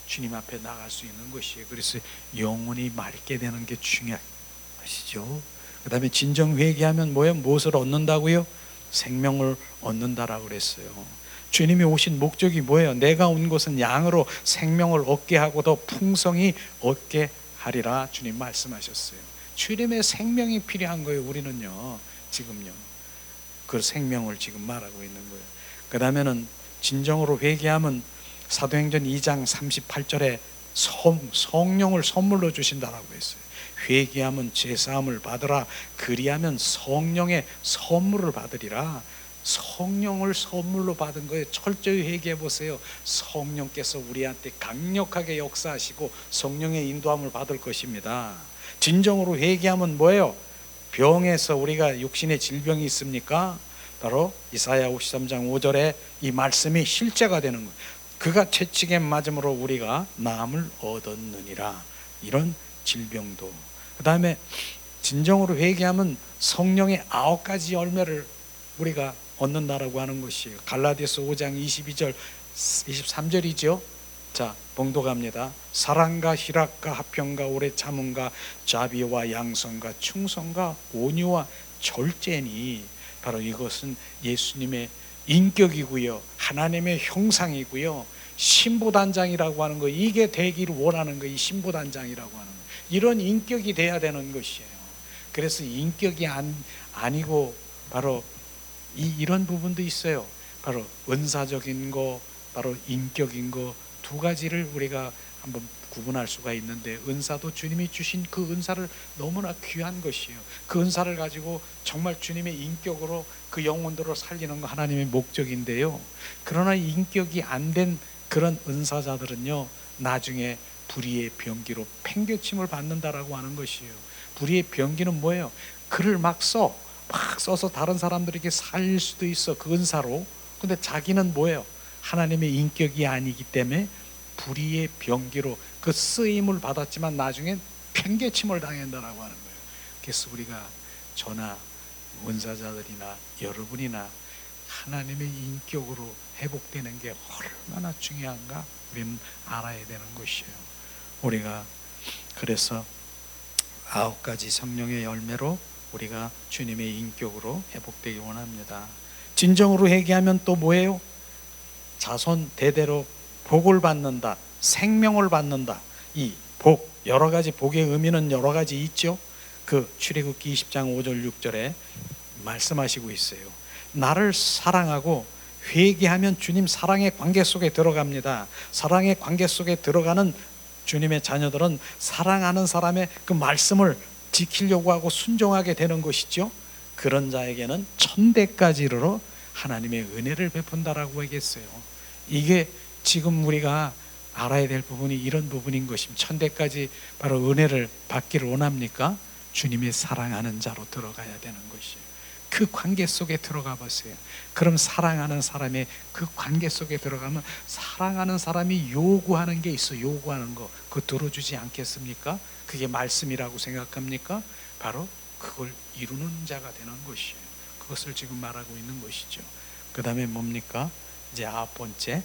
주님 앞에 나갈 수 있는 것이에요. 그래서 영혼이 맑게 되는 게 중요하시죠. 그 다음에 진정 회개하면 뭐예요? 무엇을 얻는다고요? 생명을 얻는다라고 그랬어요. 주님이 오신 목적이 뭐예요? 내가 온 것은 양으로 생명을 얻게 하고 더 풍성히 얻게 하리라 주님 말씀하셨어요. 주님의 생명이 필요한 거예요. 우리는요, 지금요, 그 생명을 지금 말하고 있는 거예요. 그 다음에는 진정으로 회개하면 사도행전 2장 38절에 성령을 선물로 주신다라고 했어요. 회개하면 죄사함을 받으라, 그리하면 성령의 선물을 받으리라. 성령을 선물로 받은 거예요. 철저히 회개해 보세요. 성령께서 우리한테 강력하게 역사하시고 성령의 인도함을 받을 것입니다. 진정으로 회개하면 뭐예요? 병에서 우리가 육신의 질병이 있습니까? 바로 이사야 53장 5절에 이 말씀이 실제가 되는 거예요. 그가 채찍에 맞음으로 우리가 나음을 얻었느니라. 이런 질병도. 그 다음에 진정으로 회개하면 성령의 9가지 열매를 우리가 얻는다라고 하는 것이에요. 갈라디아서 5장 22절 23절이죠. 자, 봉독합니다. 사랑과 희락과 화평과 오래 참음과 자비와 양성과 충성과 온유와 절제니, 바로 이것은 예수님의 인격이고요, 하나님의 형상이고요, 신부단장이라고 하는 거, 이게 되기를 원하는 거, 이 신부단장이라고 하는 거, 이런 인격이 돼야 되는 것이에요. 그래서 인격이 아니고 바로 이런 부분도 있어요. 바로 은사적인 거, 바로 인격인 거, 두 가지를 우리가 한번 구분할 수가 있는데, 은사도 주님이 주신 그 은사를 너무나 귀한 것이에요. 그 은사를 가지고 정말 주님의 인격으로 그 영혼들을 살리는 거 하나님의 목적인데요. 그러나 인격이 안 된 그런 은사자들은요, 나중에 불의의 병기로 팽개침을 받는다라고 하는 것이에요. 불의의 병기는 뭐예요? 글을 막 써서 다른 사람들에게 살릴 수도 있어, 그 은사로. 근데 자기는 뭐예요? 하나님의 인격이 아니기 때문에 불의의 병기로 그 쓰임을 받았지만 나중엔 팽개침을 당한다라고 하는 거예요. 그래서 우리가 저나 은사자들이나 여러분이나 하나님의 인격으로 회복되는 게 얼마나 중요한가 우리는 알아야 되는 것이에요. 우리가 그래서 9가지 성령의 열매로 우리가 주님의 인격으로 회복되기 원합니다. 진정으로 회개하면 또 뭐예요? 자손 대대로 복을 받는다, 생명을 받는다. 이 복, 여러 가지 복의 의미는 여러 가지 있죠. 그 출애굽기 20장 5절 6절에 말씀하시고 있어요. 나를 사랑하고 회개하면 주님 사랑의 관계 속에 들어갑니다. 사랑의 관계 속에 들어가는 주님의 자녀들은 사랑하는 사람의 그 말씀을 지키려고 하고 순종하게 되는 것이죠. 그런 자에게는 천대까지 이르러 하나님의 은혜를 베푼다라고 하겠어요. 이게 지금 우리가 알아야 될 부분이 이런 부분인 것입니다. 천대까지 바로 은혜를 받기를 원합니까? 주님의 사랑하는 자로 들어가야 되는 것이에요. 그 관계 속에 들어가 보세요. 그럼 사랑하는 사람의 그 관계 속에 들어가면 사랑하는 사람이 요구하는 게 있어. 요구하는 거, 그거 들어주지 않겠습니까? 그게 말씀이라고 생각합니까? 바로 그걸 이루는 자가 되는 것이에요. 그것을 지금 말하고 있는 것이죠. 그 다음에 뭡니까? 이제 9번째,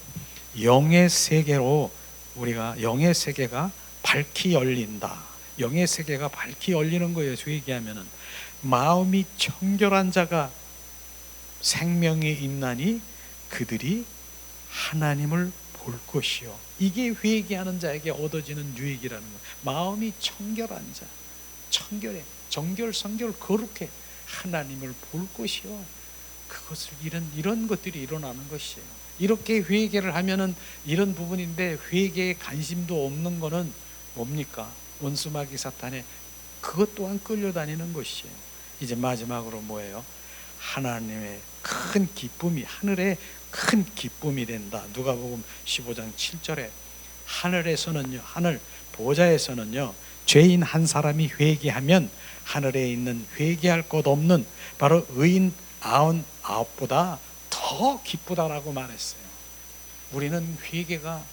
영의 세계로 우리가, 영의 세계가 밝히 열린다. 영의 세계가 밝히 열리는 거예요. 회개하면은 마음이 청결한 자가 생명이 있나니 그들이 하나님을 볼 것이요. 이게 회개하는 자에게 얻어지는 유익이라는 거예요. 마음이 청결한 자, 청결해, 정결, 성결, 거룩해, 하나님을 볼 것이요. 그것을 이런 것들이 일어나는 것이에요. 이렇게 회개를 하면은 이런 부분인데, 회개에 관심도 없는 거는 뭡니까? 원수마귀 사탄에 그것 또한 끌려다니는 것이에요. 이제 마지막으로 뭐예요? 하나님의 큰 기쁨이, 하늘의 큰 기쁨이 된다. 누가복음 15장 7절에 하늘에서는요, 하늘 보좌에서는요, 죄인 한 사람이 회개하면 하늘에 있는 회개할 것 없는 바로 의인 99보다 더 기쁘다라고 말했어요. 우리는 회개가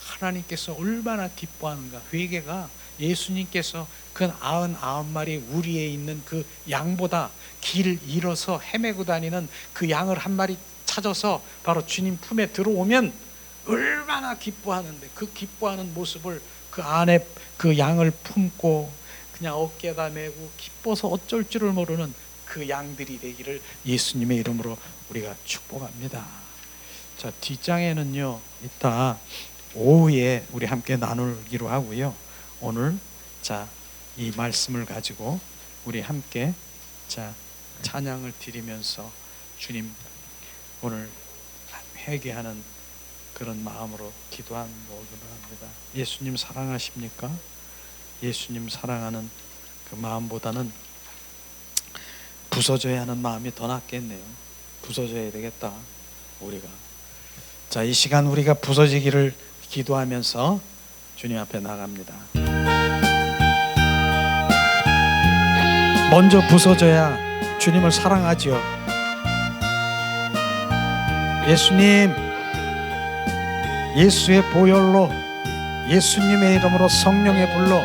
하나님께서 얼마나 기뻐하는가. 회개가 예수님께서 그 99마리 우리에 있는 그 양보다 길을 잃어서 헤매고 다니는 그 양을 한 마리 찾아서 바로 주님 품에 들어오면 얼마나 기뻐하는데, 그 기뻐하는 모습을 그 안에 그 양을 품고 그냥 어깨에다 메고 기뻐서 어쩔 줄을 모르는 그 양들이 되기를 예수님의 이름으로 우리가 축복합니다. 자, 뒷장에는요, 이따 오후에 우리 함께 나누기로 하고요. 오늘 자, 이 말씀을 가지고 우리 함께 자, 찬양을 드리면서 주님 오늘 회개하는 그런 마음으로 기도한 거기로 합니다. 예수님 사랑하십니까? 예수님 사랑하는 그 마음보다는 부서져야 하는 마음이 더 낫겠네요. 부서져야 되겠다 우리가. 자, 이 시간 우리가 부서지기를 기도하면서 주님 앞에 나갑니다. 먼저 부서져야 주님을 사랑하죠. 예수님, 예수의 보혈로, 예수님의 이름으로, 성령의 불로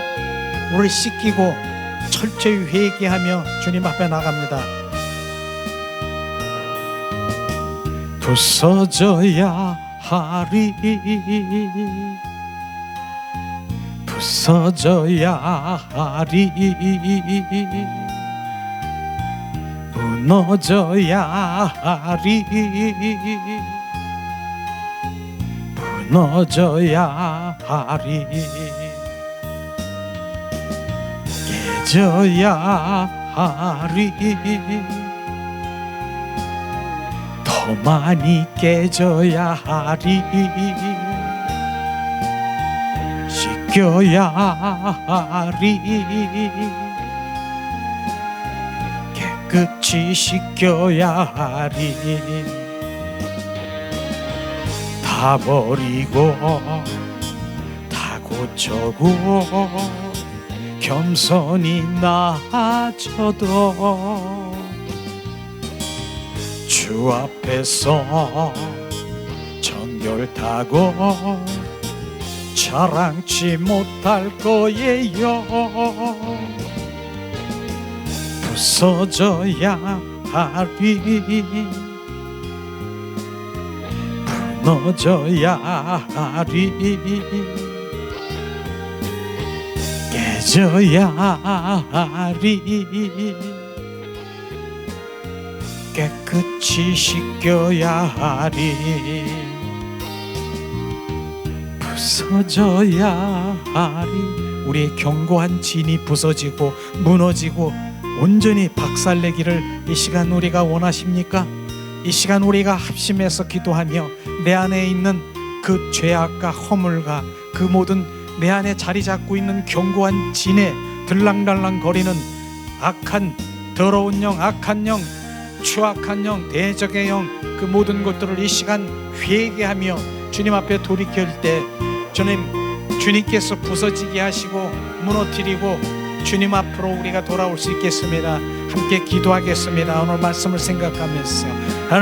우리를 씻기고 철저히 회개하며 주님 앞에 나갑니다. 부서져야 하리, 부서져야 하리, 무너져야 하리, 무너져야 하리, 깨져야 하리, 더 많이 깨져야 하리, 씻겨야 하리, 깨끗이 씻겨야 하리, 다 버리고 다 고쳐고 겸손히 나아져도 주 앞에서 정결타고 자랑치 못할 거예요. 부서져야 하리, 무너져야 하리, 깨져야 하리, 깨끗이 씻겨야 하리, 부서져야 하리. 우리의 견고한 진이 부서지고 무너지고 온전히 박살내기를 이 시간 우리가 원하십니까? 이 시간 우리가 합심해서 기도하며 내 안에 있는 그 죄악과 허물과 그 모든 내 안에 자리 잡고 있는 견고한 진에 들랑달랑 거리는 악한 더러운 영, 악한 영, 추악한 영, 대적의 영, 그 모든 것들을 이 시간 회개하며 주님 앞에 돌이킬 때 주님께서 부서지게 하시고 무너뜨리고 주님 앞으로 우리가 돌아올 수 있겠습니다. 함께 기도하겠습니다. 오늘 말씀을 생각하면서